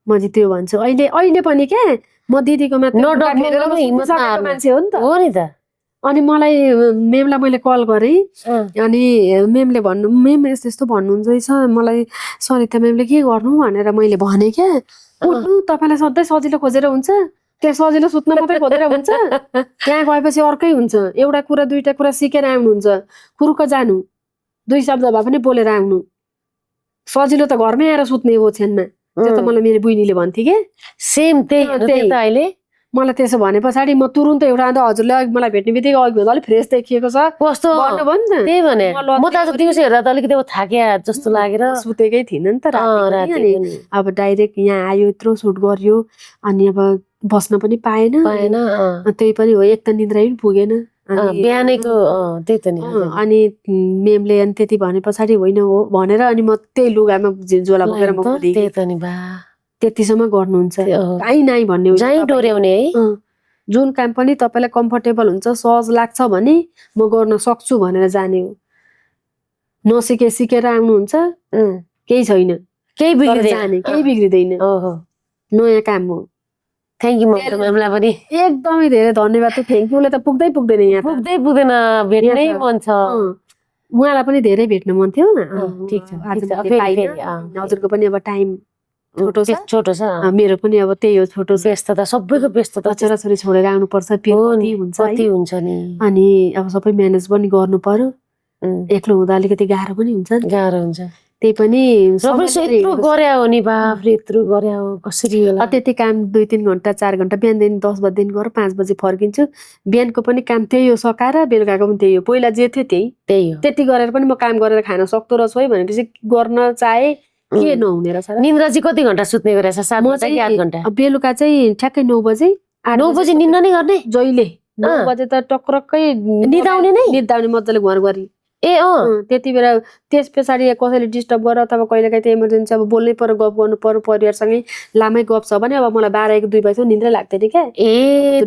म चाहिँ त्यो भन्छु। अहिले पनि क्या म दिदीकोमा मान्छे हो नि त। अनि मलाई मेमलाई मैले कल गरेँ, अनि मेमले मेम यस्तो यस्तो भन्नुहुन्छ रहेछ, मलाई सरिता मेमले के गर्नु भनेर मैले भने क्या, उठ्नु तपाईँलाई सधैँ सजिलो खोजेर हुन्छ, त्यहाँ सजिलो सुत्न मात्रै खोजेर हुन्छ, त्यहाँ गएपछि अर्कै हुन्छ। एउटा कुरा दुईटा कुरा सिकेर आउनुहुन्छ, कुरुक्क जानु, दुई शब्द भए पनि बोलेर आउनु, सजिलो त घरमै आएर सुत्ने ओछ्यानमा। त्यो त मलाई मेरो बहिनीले भन्थे कि सेम त्यही त। अहिले मलाई त्यसो भने पछाडि म तुरुन्त एउटा अन्त हजुरले अघि मलाई भेट्ने बित्तिकै अघि भन्दा अलिक फ्रेस देखिएको छ कस्तो भन्नुभयो नि त, त्यही भने म त आज दिउँसो हेर्दा त अलिकति थाक्या जस्तो लागेर सुतेकै थिइनँ नि त राति। अनि अब डाइरेक्ट यहाँ आयो, यत्रो सुट गर्यो, अनि अब बस्न पनि पाएन, त्यही पनि हो, एक त निन्द्रा पनि पुगेन बिहानैको, त्यही त नि। अनि मेमले अनि त्यति भने पछाडि होइन हो भनेर अनि म त्यही लुगामा झोला बोकेर म त्यही त नि, त्यतिसम्म गर्नुहुन्छ, काहीँ नाइ भन्ने डोर्याउने है। जुन काम पनि तपाईँलाई कम्फर्टेबल हुन्छ, सहज लाग्छ भने म गर्न सक्छु भनेर जाने हो। सिकेर आउनुहुन्छ, केही छैन, केही बिग्रिँदैन, नयाँ काम हो, थ्याङ्क यू ममता म्यामलाई पनि एकदमै धेरै धन्यवाद। त्यो थ्याङ्क युले त पुग्दैन यहाँ पुग्दै पुग्दैन भेट्नै मन छ उहाँलाई पनि धेरै भेट्न मन थियो। ठिक छ हजुरको पनि अब टाइम छोटो छ मेरो पनि अब त्यही हो छोटो व्यस्तता सबैको व्यस्तता छोराछोरी छोडेर आउनुपर्छ कति हुन्छ नि अनि अब सबै म्यानेज पनि गर्नु पर्यो एक्लो हुँदा अलिकति गाह्रो पनि हुन्छ त्यही पनि यत्रो गर्या हो नि बाफरे यत्रो गर्या हो कसरी होला त्यति काम 2-3 घण्टा 4 घण्टा बिहानदेखि 10 बजेदेखि गएर 5 बजे फर्किन्छु बिहानको पनि काम त्यही हो सकाएर बेलुकाको पनि त्यही हो पहिला जे थियो त्यही हो त्यति गरेर पनि म काम गरेर खान सक्दो रहेछु है भनेपछि गर्न चाहे के नहुने रहेछ निन्द्रा चाहिँ कति घण्टा सुत्ने गरेछ 7 घण्टा कि 8 घण्टा बेलुका चाहिँ ठ्याक्कै 9 बजे 9 बजे निन्द्रा नै गर्ने जहिले 9 बजे त टक्रक्कै निदाउने मजाले घर गरी त्यति बेला त्यस पछाडि कसैले डिस्टर्ब गरेर अथवा कहिलेकाहीँ त इमर्जेन्सी अब बोल्नै पर्यो गफ गर्नु पर्यो परिवारसँगै लामै गफ छ भने अब मलाई 12-1-2 बजे निन्द्रै लाग्दैन क्या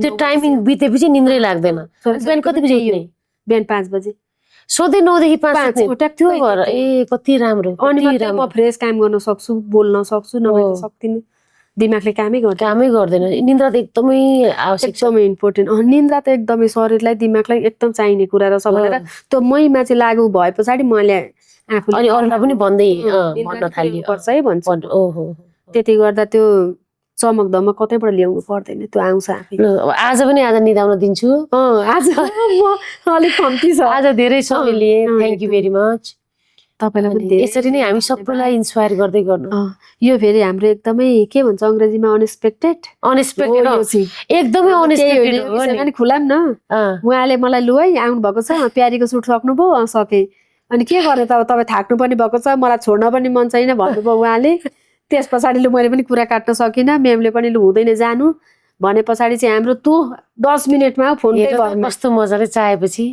त्यो टाइमिङ बितेपछि निन्द्रै लाग्दैन बिहान कति बजे उठ्ने बिहान 5 बजे सोधे 9 देखि 5 त्यो भएर कति राम्रो अनि म फ्रेस काम गर्न सक्छु बोल्न सक्छु नभए त सक्दिनँ दिमागले कामै गर्दैन निन्द्रा त एकदमै आवश्यक एकदमै इम्पोर्टेन्ट निन्द्रा त एकदमै शरीरलाई दिमागलाई एकदम चाहिने कुरा रहेछ भनेर त्यो मैमा चाहिँ लागु भए पछाडि मैले आफूले अनि अरूलाई पनि भन्दै भन्न थाल्यो पर्छ है भन्छ ओहो त्यति गर्दा त्यो चमक धमक कतैबाट ल्याउनु पर्दैन त्यो आउँछ आफै आज पनि आज निदाउन दिन्छु आज म अलिक कम्ती छ आज धेरै समय लिए थ्याङ्क यू भेरी मच तपाईलाई पनि यसरी नै हामी सबैलाई इन्स्पायर गर्दै गर्नु यो फेरि हाम्रो एकदमै के भन्छ अंग्रेजीमा अनएक्सपेक्टेड एकदमै अनएक्सपेक्टेड अनि खुलाम न उहाँले मलाई लु है आउनु भएको छ प्यारीको सुट सक्नुभयो सके अनि के गर्ने त अब तपाईँ थाक्नु पनि भएको छ मलाई छोड्न पनि मन छैन भन्नुभयो उहाँले त्यस पछाडि लु मैले पनि कुरा काट्न सकिनँ म्यामले पनि लु हुँदैन जानु भने पछाडि चाहिँ हाम्रो तँ 10 मिनेटमा फोन कस्तो मजाले चाहेपछि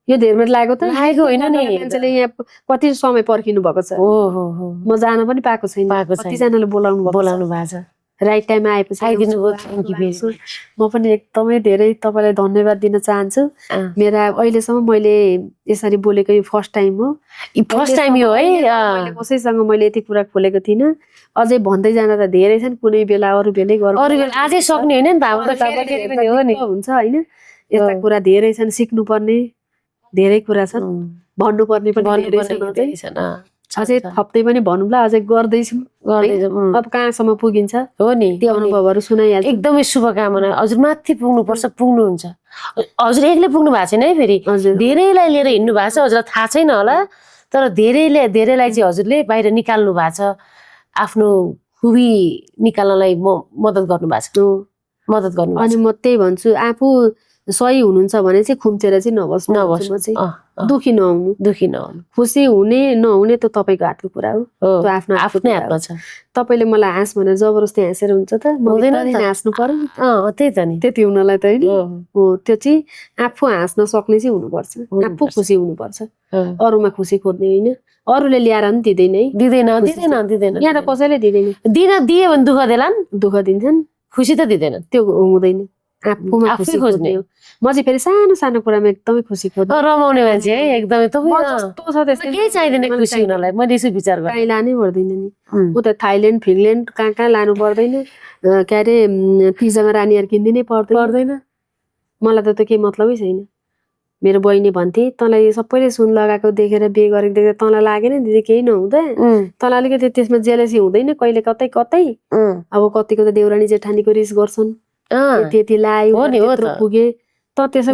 यो धेरै मिनट लाग्यो त लागेको होइन नि मान्छेले यहाँ कति समय पर्खिनु भएको छ म जान पनि पाएको छैन कतिजनाले बोलाउनु भएको छ राइट टाइममा आएपछि आइदिनुभयो थ्याङ्क यू भेरी मच म पनि एकदमै धेरै तपाईँलाई धन्यवाद दिन चाहन्छु मेरा अहिलेसम्म मैले यसरी बोलेको यो फर्स्ट टाइम हो यो है कसैसँग मैले यति कुरा खोलेको थिइनँ अझै भन्दै जान त धेरै छन् कुनै बेला अरू बेलै अझै सक्ने होइन नि त हुन्छ होइन यस्ता कुरा धेरै छन् सिक्नुपर्ने धेरै कुरा छन् भन्नुपर्ने पनि अझै थप्दै पनि भनौँला अझै गर्दैछु अब कहाँसम्म पुगिन्छ हो नि त्यो अनुभवहरू सुनाइहाल्छु एकदमै शुभकामना हजुर माथि पुग्नुपर्छ पुग्नुहुन्छ हजुर एक्लै पुग्नु भएको छैन है फेरि धेरैलाई लिएर हिँड्नु भएको छ हजुरलाई थाहा छैन होला तर धेरैलाई चाहिँ हजुरले बाहिर निकाल्नु भएको छ आफ्नो खुबी निकाल्नलाई मद्दत गर्नु भएको छ मद्दत गर्नु अनि म त्यही भन्छु आफू सही हुनुहुन्छ भने चाहिँ खुम्चेर चाहिँ नबस्नु दुखी नहुनु खुसी हुने नहुने त तपाईँको हातको कुरा हो त्यो आफ्नो आफ्नै हातमा छ तपाईँले मलाई हाँस भनेर जबरजस्ती हाँसेर हुन्छ त हाँस्नु पर्यो त्यही त नि त्यति हुनलाई त होइन हो त्यो चाहिँ आफू हाँस्न सक्ने चाहिँ हुनुपर्छ आफू खुसी हुनुपर्छ अरूमा खुसी खोज्ने होइन अरूले ल्याएर पनि दिँदैन यहाँ त कसैले दिँदैन दिए भने दुःख देलान् दुःख दिन्छन् खुसी त दिँदैन त्यो हुँदैन आफूमा खुसी खोज्ने हो म चाहिँ फेरि सानो सानो कुरामा एकदमै खुसी खोज्छु रमाउने मान्छे है एकदमै केही चाहिँदैन खुसी हुनलाई मैले यसो विचार गरेँ कहीँ लानै पर्दैन नि उता थाइल्यान्ड फिनल्यान्ड कहाँ लानु पर्दैन के अरे पिजामा रानीहरू किनिदिनै पर्दैन मलाई त त्यो केही मतलबै छैन मेरो बहिनी भन्थे तँलाई सबैले सुन लगाएको देखेर बिहे गरेको देखेर तँलाई लागेन दिदी केही नहुँदा तँलाई अलिकति त्यसमा जेलसी हुँदैन कहिले कतै अब कतिको त देउरानी जेठानीको रिस गर्छन् त्यति लाग्यो पुगे त त्यसो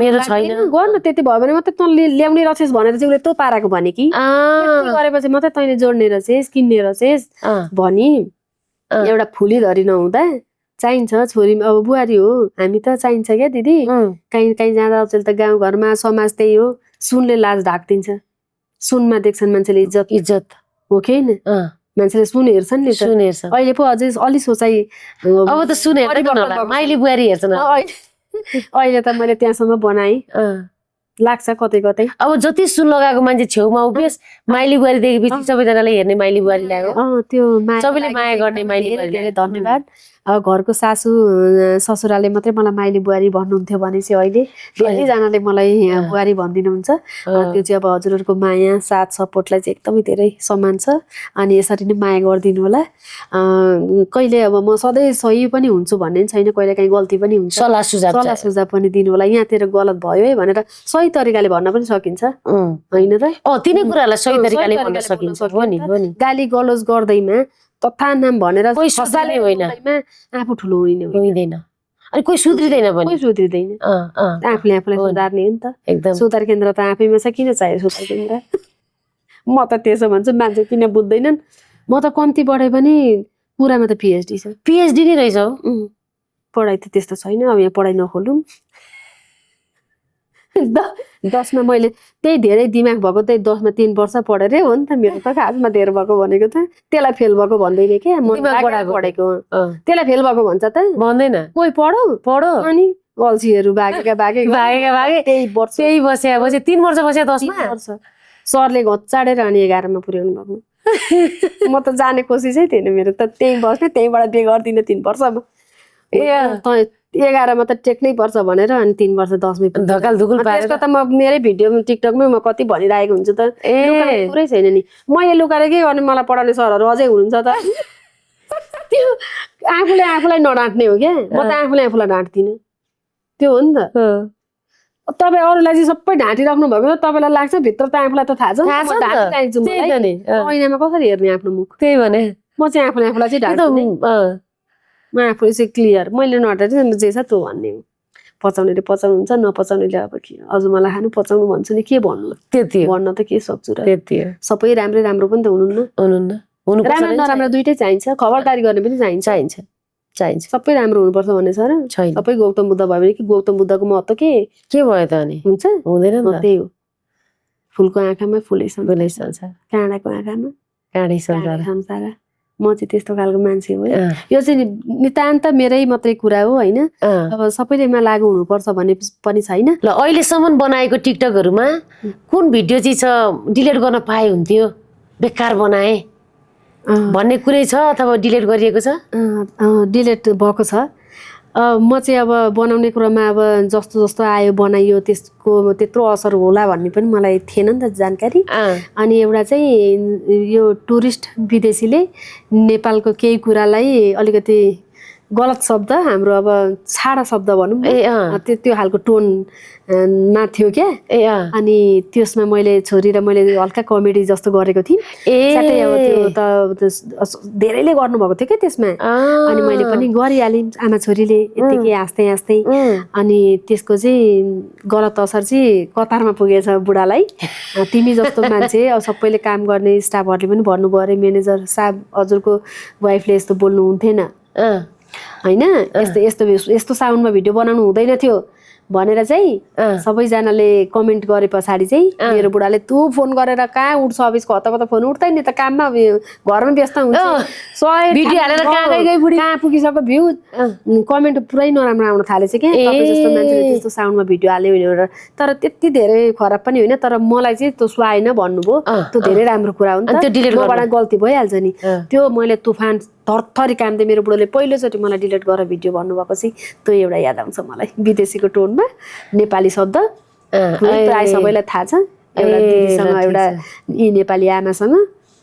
गर्न त्यति भयो भने मात्रै तँ ल्याउने रहेछस् भनेर चाहिँ उसले तँ पाराको भने कि गरेपछि मात्रै तैँले जोड्ने रहेछस् किन्ने रहेछस् भनी एउटा फुलीधरी नहुँदा चाहिन्छ छोरी अब बुहारी हो हामी त चाहिन्छ क्या दिदी कहीँ जाँदा अचेल त गाउँघरमा समाज त्यही हो सुनले लाज ढाक्दिन्छ सुनमा देख्छन् मान्छेले इज्जत हो कि मान्छेले सुन हेर्छन् नि अहिले पो अझै अलि सोचाइ अब त सुन माइली बुहारी हेर्छन् अहिले त मैले त्यहाँसम्म बनाएँ लाग्छ कतै अब जति सुन लगाएको मान्छे छेउमा उभियोस् माइली बुहारी देखेपछि सबैजनाले हेर्ने माइली बुहारी लाग्यो त्यो सबैले माया गर्ने माइली बुहारी धेरै धन्यवाद अब घरको सासू ससुराले मात्रै मलाई माइली बुहारी भन्नुहुन्थ्यो भने चाहिँ अहिले धेरैजनाले मलाई बुहारी भनिदिनुहुन्छ। त्यो चाहिँ अब हजुरहरूको माया साथ सपोर्टलाई चाहिँ एकदमै धेरै सम्मान छ अनि यसरी नै माया गरिदिनु होला। कहिले अब म सधैँ सही पनि हुन्छु भन्ने छैन, कहिले काहीँ गल्ती पनि हुन्छ, सल्लाह सुझाव पनि दिनु होला। यहाँतिर गलत भयो है भनेर सही तरिकाले भन्न पनि सकिन्छ होइन त? तिनै कुरालाई सही तरिकाले भन्न सकिन्छ। हो नि गाली गलोज गर्दैमा तथा नाम भनेर कोही सुधार्ने होइन, आफू ठुलो हुँदैन अनि कोही सुध्रिँदैन पनि, कोही सुध्रिँदैन। आफूले आफूलाई सुधार्ने हो नि त। एकदम सुधार केन्द्र त आफैमा छ, किन चाहियो सुधार केन्द्र? म त त्यसो भन्छु, मान्छे किन बुझ्दैनन्? म त कम्ती पढे पनि पुरामा त पिएचडी छ। पिएचडी नै रहेछ हौ। पढाइ त त्यस्तो छैन, अब यहाँ पढाइ नखोलौँ। 10मा मैले त्यही धेरै दिमाग भएको त्यही 10मा 3 वर्ष पढेरै हो नि त। मेरो त खासमा धेर भएको भनेको त त्यसलाई फेल भएको भन्दैन क्या, म पढेको त्यसलाई फेल भएको भन्छ त भन्दैन। कोही पढो अनि अल्छीहरू भागे त्यही बसेपछि 3 वर्ष बसे 10मा सरले घचाडेर अनि 11मा पुर्याउनु भएको। म त जाने कोसिसै थिएन मेरो त, त्यही बस्ने त्यहीँबाट बिहे गर्दिनँ 3 वर्षमा। 11मा त टेक्नै पर्छ भनेर अनि 3 वर्ष 10मै धकाल धुकुल पारेर। त्यसको त म मेरै भिडियो टिकटकमै म कति भनिरहेको हुन्छु त, पुरै छैन नि। मैले लुकाएर के गर्ने, मलाई पढाउने सरहरू अझै हुनुहुन्छ त। त्यो आफूले आफूलाई नडाँट्ने हो क्या, म त आफूले आफूलाई डाँट्दिनँ। त्यो हो नि त। तपाईँ अरूलाई चाहिँ सबै ढाँटिराख्नु भएको छ, तपाईँलाई लाग्छ भित्र त आफूलाई त थाहा छ ऐनामा कसरी हेर्ने आफ्नो मुख। त्यही भने म चाहिँ आफूले आफूलाई चाहिँ ढाँट्दिनँ। म आफूले चाहिँ क्लियर, मैले नडाँटे जे छ त्यो भन्ने हो। पचाउनेले पचाउनुहुन्छ, नपचाउनेले अब के अझ मलाई खानु पचाउनु भन्छु नि, के भन्नु? त्यति भन्न त के सक्छु र? त्यति सबै राम्रो पनि त हुनुहुन्न। राम्रो नराम्रो दुइटै चाहिन्छ, खबरदारी गर्ने पनि चाहिन्छ। सबै राम्रो हुनुपर्छ भन्ने छ र? सबै गौतम बुद्ध भयो भने कि गौतम बुद्धको महत्त्व के भयो त अनि? हुन्छ हुँदैन नि त। त्यही हो, फुलको आँखामा फुलै संसार, काँडाको आँखामा काँडै संसार। म चाहिँ त्यस्तो खालको मान्छे हो। यो चाहिँ नितान्त मेरै मात्रै कुरा हो होइन, अब सबैलेमा लागु हुनुपर्छ भन्ने पनि छैन। ल अहिलेसम्म बनाएको टिकटकहरूमा कुन भिडियो चाहिँ छ डिलिट गर्न पाए हुन्थ्यो, बेकार बनाए भन्ने कुरै छ अथवा डिलिट गरिएको छ? डिलिट भएको छ। म चाहिँ अब बनाउने क्रममा अब जस्तो आयो बनाइयो त्यसको त्यत्रो असर होला भन्ने पनि मलाई थिएन नि त जानकारी। अनि एउटा चाहिँ यो टुरिस्ट विदेशीले नेपालको केही कुरालाई अलिकति गलत शब्द, हाम्रो अब छाडा शब्द भनौँ त्यो खालको टोनमा थियो क्या। अनि त्यसमा मैले छोरी र मैले हल्का कमेडी जस्तो गरेको थिएँ। साथै अब त्यो त धेरैले गर्नुभएको थियो क्या त्यसमा। अनि मैले पनि गरिहालेँ, आमा छोरीले यत्तिकै हाँस्दै अनि त्यसको चाहिँ गलत असर चाहिँ कतारमा पुगेछ बुढालाई। तिमी जस्तो मान्छे अब सबैले काम गर्ने स्टाफहरूले पनि भन्नुभयो अरे, म्यानेजर साहब हजुरको वाइफले यस्तो बोल्नु हुन्थेन होइन, यस्तो साउन्डमा भिडियो बनाउनु हुँदैन थियो भनेर चाहिँ सबैजनाले कमेन्ट गरे पछाडि चाहिँ मेरो बुढाले तँ फोन गरेर कहाँ उठ्छ अफिसको हतपत फोन उठ्दैन त, काममा घरमा व्यस्त हुन्छ, कहाँ पुगिसक्यो भ्यू कमेन्ट पुरै नराम्रो आउन थालेछ क्या। तपाईँ जस्तो मान्छेले त्यस्तो साउन्डमा भिडियो हाल्यो भनेर, तर त्यति धेरै खराब पनि होइन, तर मलाई चाहिँ त्यो सुहाएन भन्नुभयो। त्यो धेरै राम्रो कुरा हो नि त, मबाट गल्ती भइहाल्छ नि। त्यो मैले तुफान थरथरी कामले मेरो बुढोले पहिलोचोटि मलाई डिलिट गरेर भिडियो भन्नुभएको चाहिँ त्यो एउटा याद आउँछ मलाई। विदेशीको टोनमा नेपाली शब्द प्राय सबैलाई थाहा छ। एउटा दिदीसँग एउटा यी नेपाली आमासँग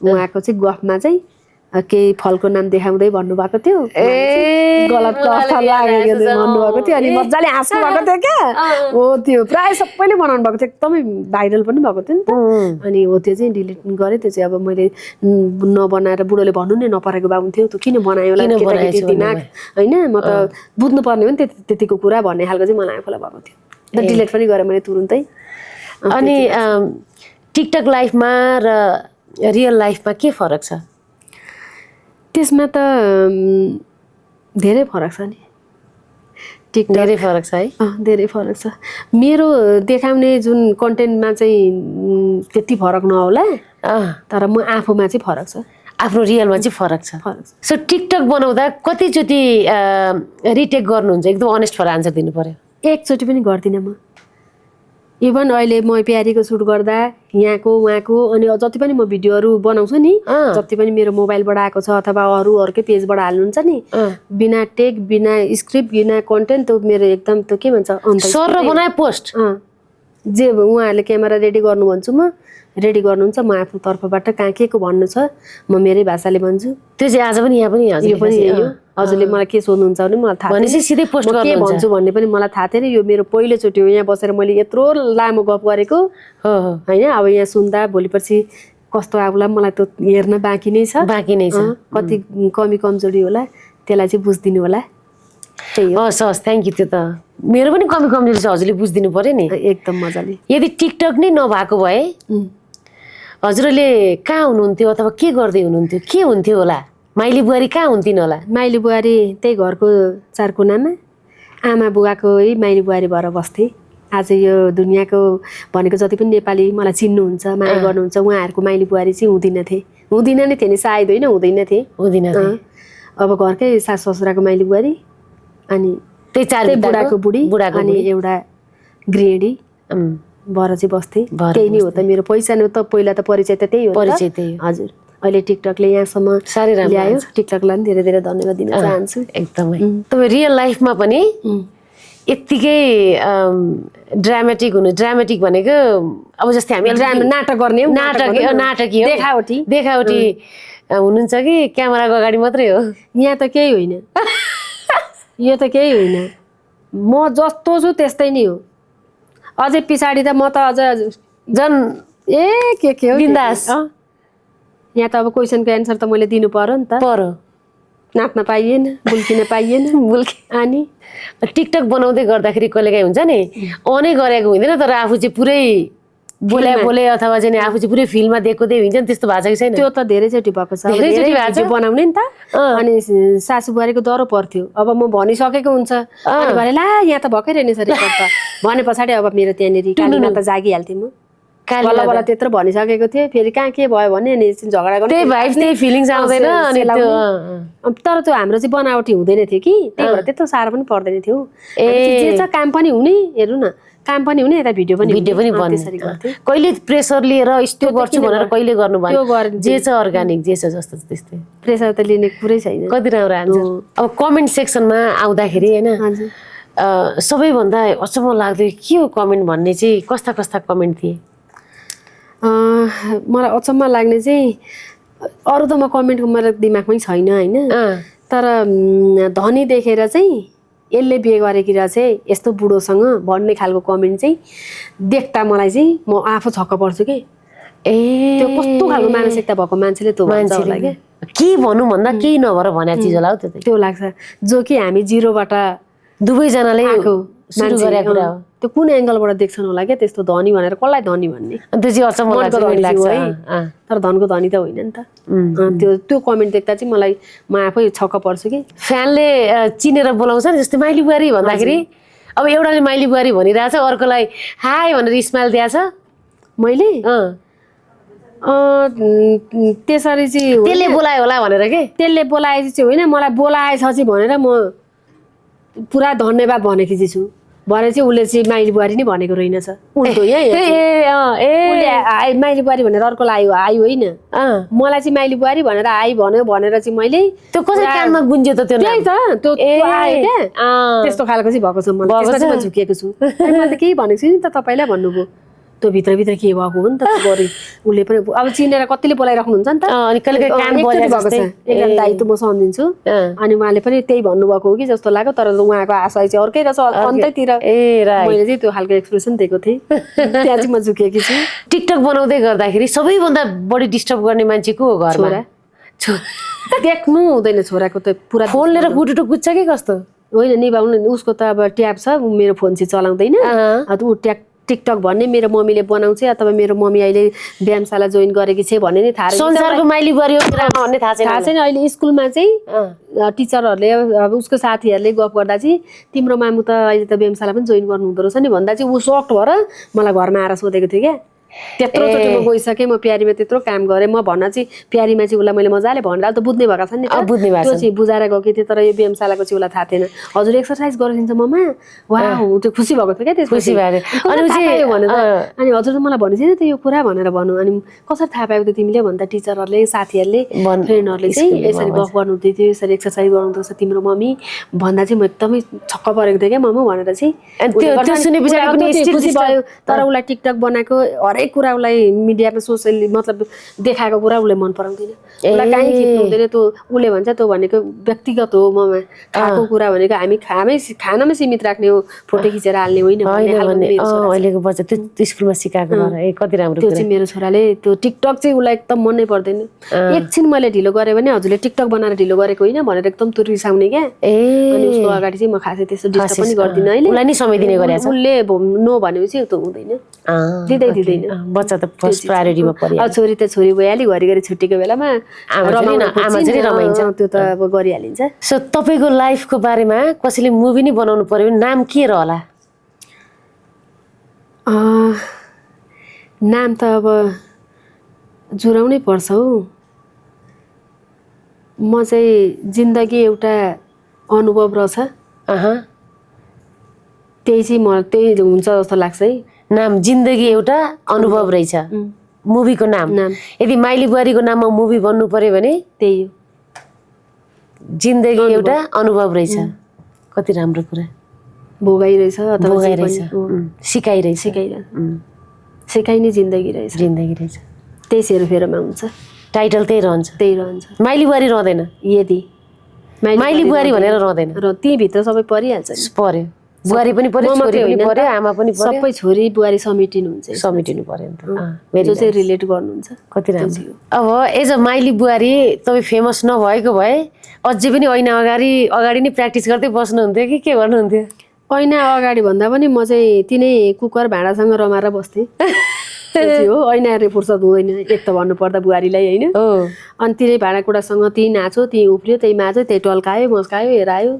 उहाँको चाहिँ गफमा चाहिँ केही फलको नाम देखाउँदै भन्नुभएको थियो, गलत अर्थ लागेको भन्नुभएको थियो। अनि मजाले हाँस्नु भएको थियो क्या। हो त्यो प्राय सबैले बनाउनु भएको थियो, एकदमै भाइरल पनि भएको थियो नि त। अनि हो त्यो चाहिँ डिलिट गरेँ। त्यो चाहिँ अब मैले नबनाएर बुढोले भन्नु नै नपरेको भए हुन्थ्यो, त्यो किन बनायो होला केटाकेटी दिमाग होइन, म त बुझ्नु पर्ने हो नि त्यतिको कुरा भन्ने खालको चाहिँ मलाई आफूलाई भएको थियो। डिलिट पनि गरेँ मैले तुरुन्तै। अनि टिकटक लाइफमा र रियल लाइफमा के फरक छ? त्यसमा त धेरै फरक छ नि। टिकटक धेरै फरक छ है? धेरै फरक छ। मेरो देखाउने जुन कन्टेन्टमा चाहिँ त्यति फरक नहोला, तर म आफूमा चाहिँ फरक छ, आफ्नो रियलमा चाहिँ फरक छ। सो टिकटक बनाउँदा कतिचोटि रिटेक गर्नुहुन्छ? एकदम अनेस्ट फर आन्सर दिनु पर्यो। एकचोटि पनि गर्दिनँ म। इभन अहिले म प्यारीको सुट गर्दा यहाँको उहाँको अनि जति पनि म भिडियोहरू बनाउँछु नि जति पनि मेरो मोबाइलबाट आएको छ अथवा अरूकै पेजबाट हाल्नुहुन्छ नि बिना टेक बिना स्क्रिप्ट बिना कन्टेन्ट त्यो मेरो एकदम त्यो के भन्छ सर र बनाए पोस्ट जे उहाँहरूले क्यामेरा रेडी गर्नु भन्छु म रेडी गर्नुहुन्छ म आफ्नो तर्फबाट कहाँ के को भन्नु छ म मेरै भाषाले भन्छु त्यो चाहिँ आज पनि यहाँ पनि यो पनि यही हो हजुरले मलाई के सोध्नुहुन्छ भने मलाई थाहा भनेपछि सिधै पोस्ट म के भन्छु भन्ने पनि मलाई थाहा थिएन यो मेरो पहिलोचोटि हो यहाँ बसेर मैले यत्रो लामो गफ गरेको होइन अब यहाँ सुन्दा भोलिपर्सि कस्तो आउला मलाई त हेर्न बाँकी नै छ कति कमी कमजोरी होला त्यसलाई चाहिँ बुझिदिनु होला हस् हस् थ्याङ्क यू त्यो त मेरो पनि कमी कमजोरी छ हजुरले बुझिदिनु पर्यो नि एकदम मजाले यदि टिकटक नै नभएको भए हजुरले कहाँ हुनुहुन्थ्यो अथवा के गर्दै हुनुहुन्थ्यो के हुन्थ्यो होला माइली बुहारी कहाँ हुन्थिन् होला माइली बुहारी त्यही घरको चारकुनामा आमा बुवाको है माइली बुहारी भएर बस्थेँ आज यो दुनियाँको भनेको जति पनि नेपाली मलाई चिन्नुहुन्छ माया गर्नुहुन्छ उहाँहरूको माइली बुहारी चाहिँ हुँदिन नै थिएँ नि सायद होइन हुँदिन अब घरकै सास ससुराको माइली बुहारी अनि त्यही बुढाको बुढी अनि एउटा गृहिणी भएर चाहिँ बस्थेँ त्यही नै हो त मेरो पहिचान हो त पहिला त परिचय त त्यही हो हजुर अहिले टिकटकले यहाँसम्म साह्रै राम्रो ल्यायो टिकटकलाई पनि धेरै धेरै धन्यवाद दिन चाहन्छु एकदमै तपाईँ रियल लाइफमा पनि यत्तिकै ड्रामेटिक भनेको अब जस्तै हामी नाटक गर्ने नाटकीय देखावटी हुनुहुन्छ कि क्यामेराको अगाडि मात्रै हो यहाँ त केही होइन यो त केही होइन म जस्तो छु त्यस्तै नै हो अझै पछाडि त म त अझ झन् के हो बिन्दास यहाँ त अब क्वेसनको एन्सर त मैले दिनु पर्यो नि त नाच्न पाइएन बुल्किन पाइएन अनि टिकटक बनाउँदै गर्दाखेरि कहिलेकाहीँ हुन्छ नि अनै गरेको हुँदैन तर आफू चाहिँ पुरै बोले अथवा चाहिँ आफू चाहिँ पुरै फिल्ममा दिएको हुन्छ नि त्यस्तो भएको छैन त्यो त धेरैचोटि भएको छ बनाउने नि त अनि सासू बुहारीको डह्रो पर्थ्यो अब म भनिसकेको हुन्छ भने ला यहाँ त भएकै रहेछ रेकर्ड त भने पछाडि अब मेरो त्यहाँनिर कालीमा त जागिहाल्थेँ म बल्ल बल्ल त्यत्रो भनिसकेको थिएँ फेरि कहाँ के भयो भने अनि झगडा गर्ने तर त्यो हाम्रो चाहिँ बनावटी हुँदैन थियो कि त्यही भएर त्यत्रो साह्रो पनि पर्दैन थियो जे छ काम पनि हुने हेर्नु न काम पनि हुने यता भिडियो पनि कहिले प्रेसर लिएर यस्तो गर्छु भनेर कहिले गर्नु भयो जे छ अर्गानिक जे छ जस्तो त्यस्तै प्रेसर त लिने कुरै छैन कति राम्रो आन्सर अब कमेन्ट सेक्सनमा आउँदाखेरि होइन सबैभन्दा अचम्म लाग्दो के हो कमेन्ट भन्ने चाहिँ कस्ता कस्ता कमेन्ट थिए मलाई अचम्म लाग्ने चाहिँ अरू त म कमेन्टको मेरो दिमागमै छैन होइन तर धनी देखेर चाहिँ यसले बिहे गरेकी चाहिँ यस्तो बुढोसँग भन्ने खालको कमेन्ट चाहिँ देख्दा मलाई चाहिँ म आफू छक्क पर्छु कि त्यो कस्तो खालको मानसिकता भएको मान्छेले त्यो भन्छ होला क्या के भनौँ भन्दा केही नभएर भने चिज होला हौ त्यो लाग्छ जो कि हामी जिरोबाट दुवैजनाले सुरु गरेको कुरा हो त्यो कुन एङ्गलबाट देख्छन् होला क्या त्यस्तो धनी भनेर कसलाई धनी भन्ने त्यो चाहिँ अचम्म लाग्छ तर धनको धनी त होइन नि त त्यो कमेन्ट देख्दा चाहिँ मलाई म आफै छक्क पर्छु कि फ्यानले चिनेर बोलाउँछ नि जस्तै माइली बुहारी भन्दाखेरि अब एउटाले माइली बुहारी भनिरहेछ अर्कोलाई हाई भनेर स्माइल दिएछ मैले त्यसरी चाहिँ त्यसले बोलायो होला भनेर के त्यसले बोलाएपछि चाहिँ होइन मलाई बोलाएछ चाहिँ भनेर म पुरा धन्यवाद भनेकी चाहिँ छु भने चाहिँ उसले चाहिँ माइली बुहारी नै भनेको रहेनछ उल्टो माइली बुहारी भनेर अर्कोलाई आयो होइन मलाई चाहिँ माइली बुहारी भनेर आइ भन्यो भनेर चाहिँ मैले त्यो कसरी कानमा गुन्ज्यो त त्यो त्यही त त्यो आयो क्या त्यस्तो खालको चाहिँ भएको छ मलाई त्यसमा चाहिँ म झुकेको छु मैले त केही भनेको छु नि त तपाईँलाई भन्नुभयो त्यो भित्रभित्र के भएको हो नि त गरे उसले पनि अब चिनेर कतिले बोलाइराख्नुहुन्छ नि त अनि एकदम दायित्व म सम्झिन्छु अनि उहाँले पनि त्यही भन्नुभएको हो कि जस्तो लाग्यो तर उहाँको आशय चाहिँ अर्कै रहेछ अन्तैतिर मैले चाहिँ त्यो खालको एक्सप्रेसन दिएको थिएँ त्यहाँ चाहिँ म झुकेकी छु टिकटक बनाउँदै गर्दाखेरि सबैभन्दा बढी डिस्टर्ब गर्ने मान्छे को हो घरमा देख्नु हुँदैन छोराको त पुरा फोन लिएर गुटुटु गुज्छ कि कस्तो होइन निभाउनु उसको त अब ट्याब छ मेरो फोन चाहिँ चलाउँदैन ऊ टिकटक भन्ने मेरो मम्मीले बनाउँछ अथवा मेरो मम्मी अहिले व्यायामशाला जोइन गरेकी छ भन्ने नै थाहा छैन संसारको माइली बुहारी भन्ने थाहा छैन अहिले स्कुलमा चाहिँ टिचरहरूले अब उसको साथीहरूले गफ गर्दा चाहिँ तिम्रो मामु त अहिले त व्यायामशाला पनि जोइन गर्नु हुँदो रहेछ नि भन्दा चाहिँ ऊ सक भएर मलाई घरमा आएर सोधेको थियो क्या त्यत्रोचोटि म गइसकेँ, म प्यारीमा त्यत्रो काम गरेँ, म भन्न चाहिँ प्यारीमा चाहिँ उसलाई मैले मजाले भनेर त बुझ्ने भएका छन् नि त, बुझ्ने भएको त्यो चाहिँ बुझाएर गएको थिएँ। तर यो व्यायामशालाको चाहिँ उसलाई थाहा थिएन। हजुर एक्सर्साइज गरिदिन्छ ममा, वाह त्यो खुसी भएको थियो क्या त्यसपछि। अनि हजुर त मलाई भन्नु थिएन त यो कुरा भनेर भन्नु। अनि कसरी थाहा पाएको थियो तिमीले भन्दा टिचरहरूले, साथीहरूले, फ्रेन्डहरूले चाहिँ यसरी गफ गर्नु हुँदै थियो, यसरी एक्सर्साइज गर्नु हुँदैछ तिम्रो मम्मी भन्दा चाहिँ म एकदमै छक्क परेको थिएँ क्या मम्मी भनेर चाहिँ। खुसी भयो। तर उसलाई टिकटक बनाएको हरेक कुरा उसलाई मिडियामा सोसियल मतलब देखाएको कुरा उसले मन पराउँदैन, उसलाई कहीँ खिच्नु हुँदैन। त्यो उसले भन्छ त्यो भनेको व्यक्तिगत हो, ममा खाएको कुरा भनेको हामी खानामै सीमित राख्ने हो, फोटो खिचेर हाल्ने होइन भन्ने। अहिलेको बच्चा त्यो स्कुलमा सिकाएको भएर कति राम्रो। त्यो चाहिँ मेरो छोराले त्यो टिकटक चाहिँ उसलाई एकदम मनै पर्दैन। एकछिन मैले ढिलो गरेँ भने हजुरले टिकटक बनाएर ढिलो गरेको होइन भनेर एकदम त्यो रिसाउने क्या। अनि उसको अगाडि चाहिँ म खासै त्यस्तो डिस्टर्ब पनि गर्दिनँ। अहिले उसलाई नि समय दिने गरेछ। उसले नो भनेपछि त्यो हुँदैन, दिँदैन। बच्चा त फर्स्ट प्रायोरिटीमा पर्यो। अब छोरी त छोरी भइहाल्यो, घरिघरि छुट्टीको बेलामा आमा चाहिँ रमाइन्छ, त्यो त अब गरिहालिन्छ। सो तपाईँको लाइफको बारेमा कसैले मुभी नै बनाउनु पर्यो भने नाम के रहला? नाम त अब जुराउनै पर्छ हौ। म चाहिँ जिन्दगी एउटा अनुभव रहेछ, त्यही चाहिँ म त्यही हुन्छ जस्तो लाग्छ है। नाम जिन्दगी एउटा अनुभव रहेछ मुभीको नाम। यदि माइली बुहारीको नाममा मुभी बन्नु पर्यो भने त्यही हो, जिन्दगी एउटा अनुभव रहेछ। कति राम्रो कुरा। भोगाइरहेछ अथवा सिकाइरहेछ, सिकाइने जिन्दगी रहेछ, जिन्दगी रहेछ। त्यही सेरोफेरोमा हुन्छ, टाइटल त्यही रहन्छ। माइली बुहारी रहँदैन, यदि माइली बुहारी भनेर रहँदैन, र त्यहीँभित्र सबै परिहाल्छ। पर्यो, बुहारी पनि पर्यो, छोरी पनि पर्यो, आमा पनि पर्यो, सबै छोरी बुहारी समिटिनुहुन्छ, समिटिनु पर्यो नि त। जो चाहिँ रिलेट गर्नुहुन्छ। कति राम्रो। अब एज अ माइली बुहारी तपाईँ फेमस नभएको भए अझै पनि ऐना अगाडि नै प्र्याक्टिस गर्दै बस्नुहुन्थ्यो कि के गर्नुहुन्थ्यो? ऐना अगाडि भन्दा पनि म चाहिँ तिनै कुकर भाँडासँग रमाएर बस्थेँ। हो, ऐनाले फुर्सद हुँदैन एक त भन्नुपर्दा बुहारीलाई होइन। अनि तिनै भाँडाकुँडासँग त्यहीँ नाच्यो, त्यहीँ उफ्रियो, त्यहीँ माझ्यो, त्यही टल्कायो, मस्कायो, हेरायो,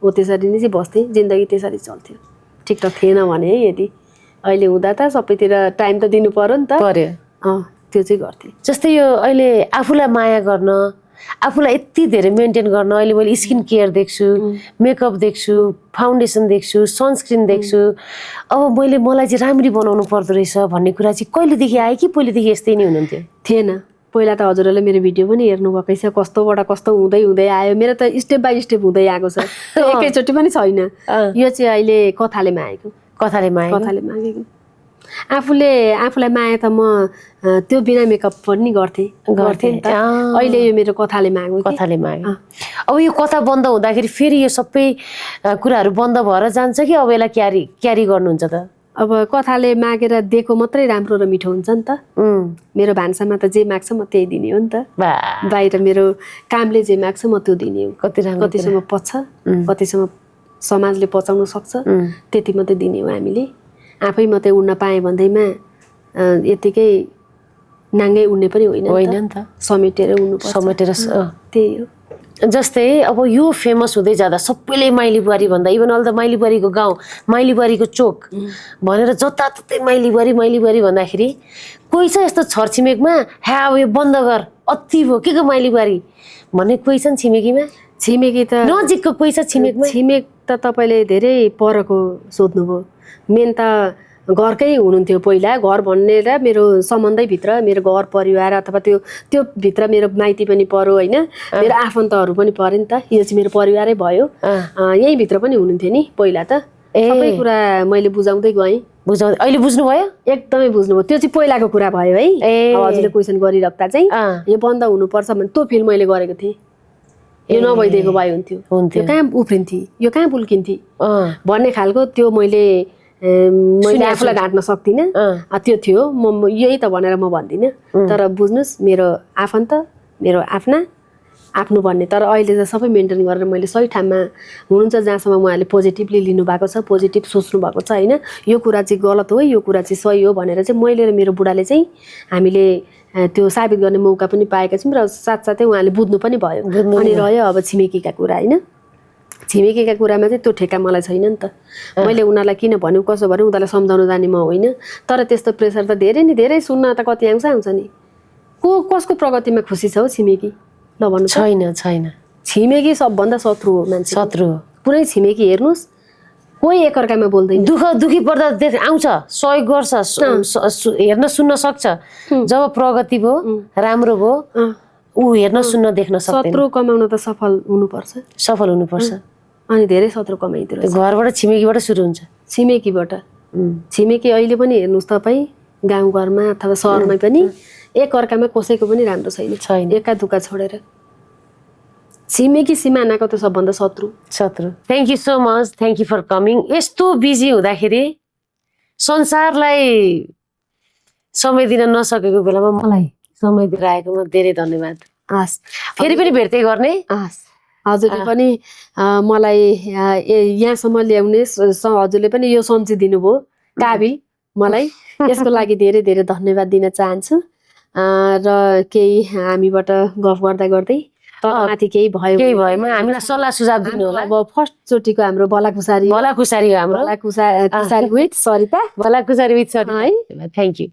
हो त्यसरी नै चाहिँ बस्थेँ। जिन्दगी त्यसरी चल्थ्यो। टिकटक थिएन भने है, यदि अहिले हुँदा त सबैतिर टाइम त दिनु पर्यो नि त। त्यो चाहिँ गर्थेँ। जस्तै यो अहिले आफूलाई माया गर्न, आफूलाई यति धेरै मेन्टेन गर्न अहिले मैले स्किन केयर देख्छु, मेकअप देख्छु, फाउन्डेसन देख्छु, सनस्क्रिन देख्छु। अब मलाई चाहिँ राम्ररी बनाउनु पर्दो रहेछ भन्ने कुरा चाहिँ कहिलेदेखि आयो कि पहिलेदेखि यस्तै नै हुनुहुन्थ्यो? थिएन। पहिला त हजुरहरूले मेरो भिडियो पनि हेर्नुभएकै छ, कस्तोबाट कस्तो हुँदै आयो। मेरो त स्टेप बाई स्टेप हुँदै आएको छ, एकैचोटि पनि छैन। यो चाहिँ अहिले कथाले मागेको। आफूलाई माया त म त्यो बिना मेकअप पनि गर्थेँ नि त। अहिले यो मेरो कथाले माग्यो। अब यो कथा बन्द हुँदाखेरि फेरि यो सबै कुराहरू बन्द भएर जान्छ कि अब यसलाई क्यारी गर्नुहुन्छ त? अब कथाले मागेर दिएको मात्रै राम्रो र मिठो हुन्छ नि त। मेरो भान्सामा त जे माग्छ म त्यही दिने हो नि त। बाहिर मेरो कामले जे माग्छ म त्यो दिने हो। कतिसम्म पच्छ, कतिसम्म समाजले पचाउन सक्छ, त्यति मात्रै दिने हो हामीले। आफै मात्रै उड्न पाएँ भन्दैमा यतिकै नाङ्गै उड्ने पनि होइन नि त। समेटेर उड्नुपर्छ, त्यही हो। जस्तै अब यो फेमस हुँदै जाँदा सबैले माइली बुहारी भन्दा, इभन अहिले त माइली बुहारीको गाउँ, माइली बुहारीको चोक भनेर जताततै माइली बुहारी भन्दाखेरि कोही छ यस्तो छरछिमेकमा अब यो बन्द गर, अति भयो के को माइली बुहारी भन्ने कोही छ नि छिमेकीमा? छिमेकी त नजिकको कोही छ छिमेकमा? छिमेक त तपाईँले धेरै परको सोध्नुभयो। मेन त घरकै हुनुहुन्थ्यो पहिला। घर भनेर मेरो सम्बन्धैभित्र मेरो घर परिवार अथवा त्यो भित्र मेरो माइती पनि पर्यो होइन, मेरो आफन्तहरू पनि पर्यो नि त। यो चाहिँ मेरो परिवारै भयो। यहीँभित्र पनि हुनुहुन्थ्यो नि पहिला त। सबै कुरा मैले बुझाउँदै गएँ। अहिले बुझ्नुभयो? एकदमै बुझ्नुभयो। त्यो चाहिँ पहिलाको कुरा भयो है। हजुरले क्वेसन गरिराख्दा चाहिँ यो बन्द हुनुपर्छ भने त्यो फिल मैले गरेको थिएँ। यो नभइदिएको भए हुन्थ्यो, यो कहाँ उफ्रिन्थेँ, यो कहाँ बुल्किन्थेँ भन्ने खालको त्यो मैले आफूलाई ढाँट्न सक्दिनँ। त्यो थियो, म यही त भनेर म भन्दिनँ। तर बुझ्नुहोस्, मेरो आफन्त, मेरो आफ्नो भन्ने। तर अहिले त सबै मेन्टेन गरेर मैले सही ठाउँमा हुनुहुन्छ जहाँसम्म उहाँले पोजिटिभली लिनुभएको छ, पोजिटिभ सोच्नु भएको छ होइन। यो कुरा चाहिँ गलत हो, यो कुरा चाहिँ सही हो भनेर चाहिँ मैले र मेरो बुढाले चाहिँ हामीले त्यो साबित गर्ने मौका पनि पाएका छौँ र साथसाथै उहाँले बुझ्नु पनि भयो। अनि रह्यो अब छिमेकीका कुरा होइन। छिमेकीका कुरामा चाहिँ त्यो ठेक्का मलाई छैन नि त। मैले उनीहरूलाई किन भन्यो कसो भन्यो उनीहरूलाई सम्झाउन जाने म होइन। तर त्यस्तो प्रेसर त धेरै नि धेरै सुन्न त कति आउँछ नि। कसको प्रगतिमा खुसी छ हौ छिमेकी? ल भन्नु छैन। छिमेकी सबभन्दा शत्रु हो मान्छे। शत्रु हो। पुरै छिमेकी हेर्नुहोस् कोही एकअर्कामा बोल्दैन। दुखी पर्दा आउँछ, सहयोग गर्छ, हेर्न सुन्न सक्छ। जब प्रगति भयो, राम्रो भयो, ऊ हेर्न सुन्न देख्न सक्दैन। शत्रु कमाउन त सफल हुनुपर्छ। अनि धेरै शत्रु कमाइदियो। घरबाट छिमेकीबाट सुरु हुन्छ। छिमेकी अहिले पनि हेर्नुहोस् तपाईँ गाउँघरमा अथवा सहरमा पनि एकअर्कामा कसैको पनि राम्रो छैन। एका दुःख छोडेर छिमेकी सिमानाको त सबभन्दा शत्रु। Thank you so much, thank you for coming. यस्तो बिजी हुँदाखेरि संसारलाई समय दिन नसकेको बेलामा मलाई समय दिएर आएकोमा धेरै धन्यवाद। फेरि पनि भेट्दै गर्ने। हजुरले पनि मलाई यहाँसम्म ल्याउने हजुरले पनि यो सम्झिदिनु भयो काबिल मलाई। यसको लागि धेरै धेरै धन्यवाद दिन चाहन्छु। र केही हामीबाट गफ गर्दै माथि केही भएमा हामीलाई सल्लाह सुझाव दिनु होला। अब फर्स्ट चोटिको हाम्रो भलाकुसारी हो हाम्रो। भलाकुसारी विथ सरिता है। Thank you.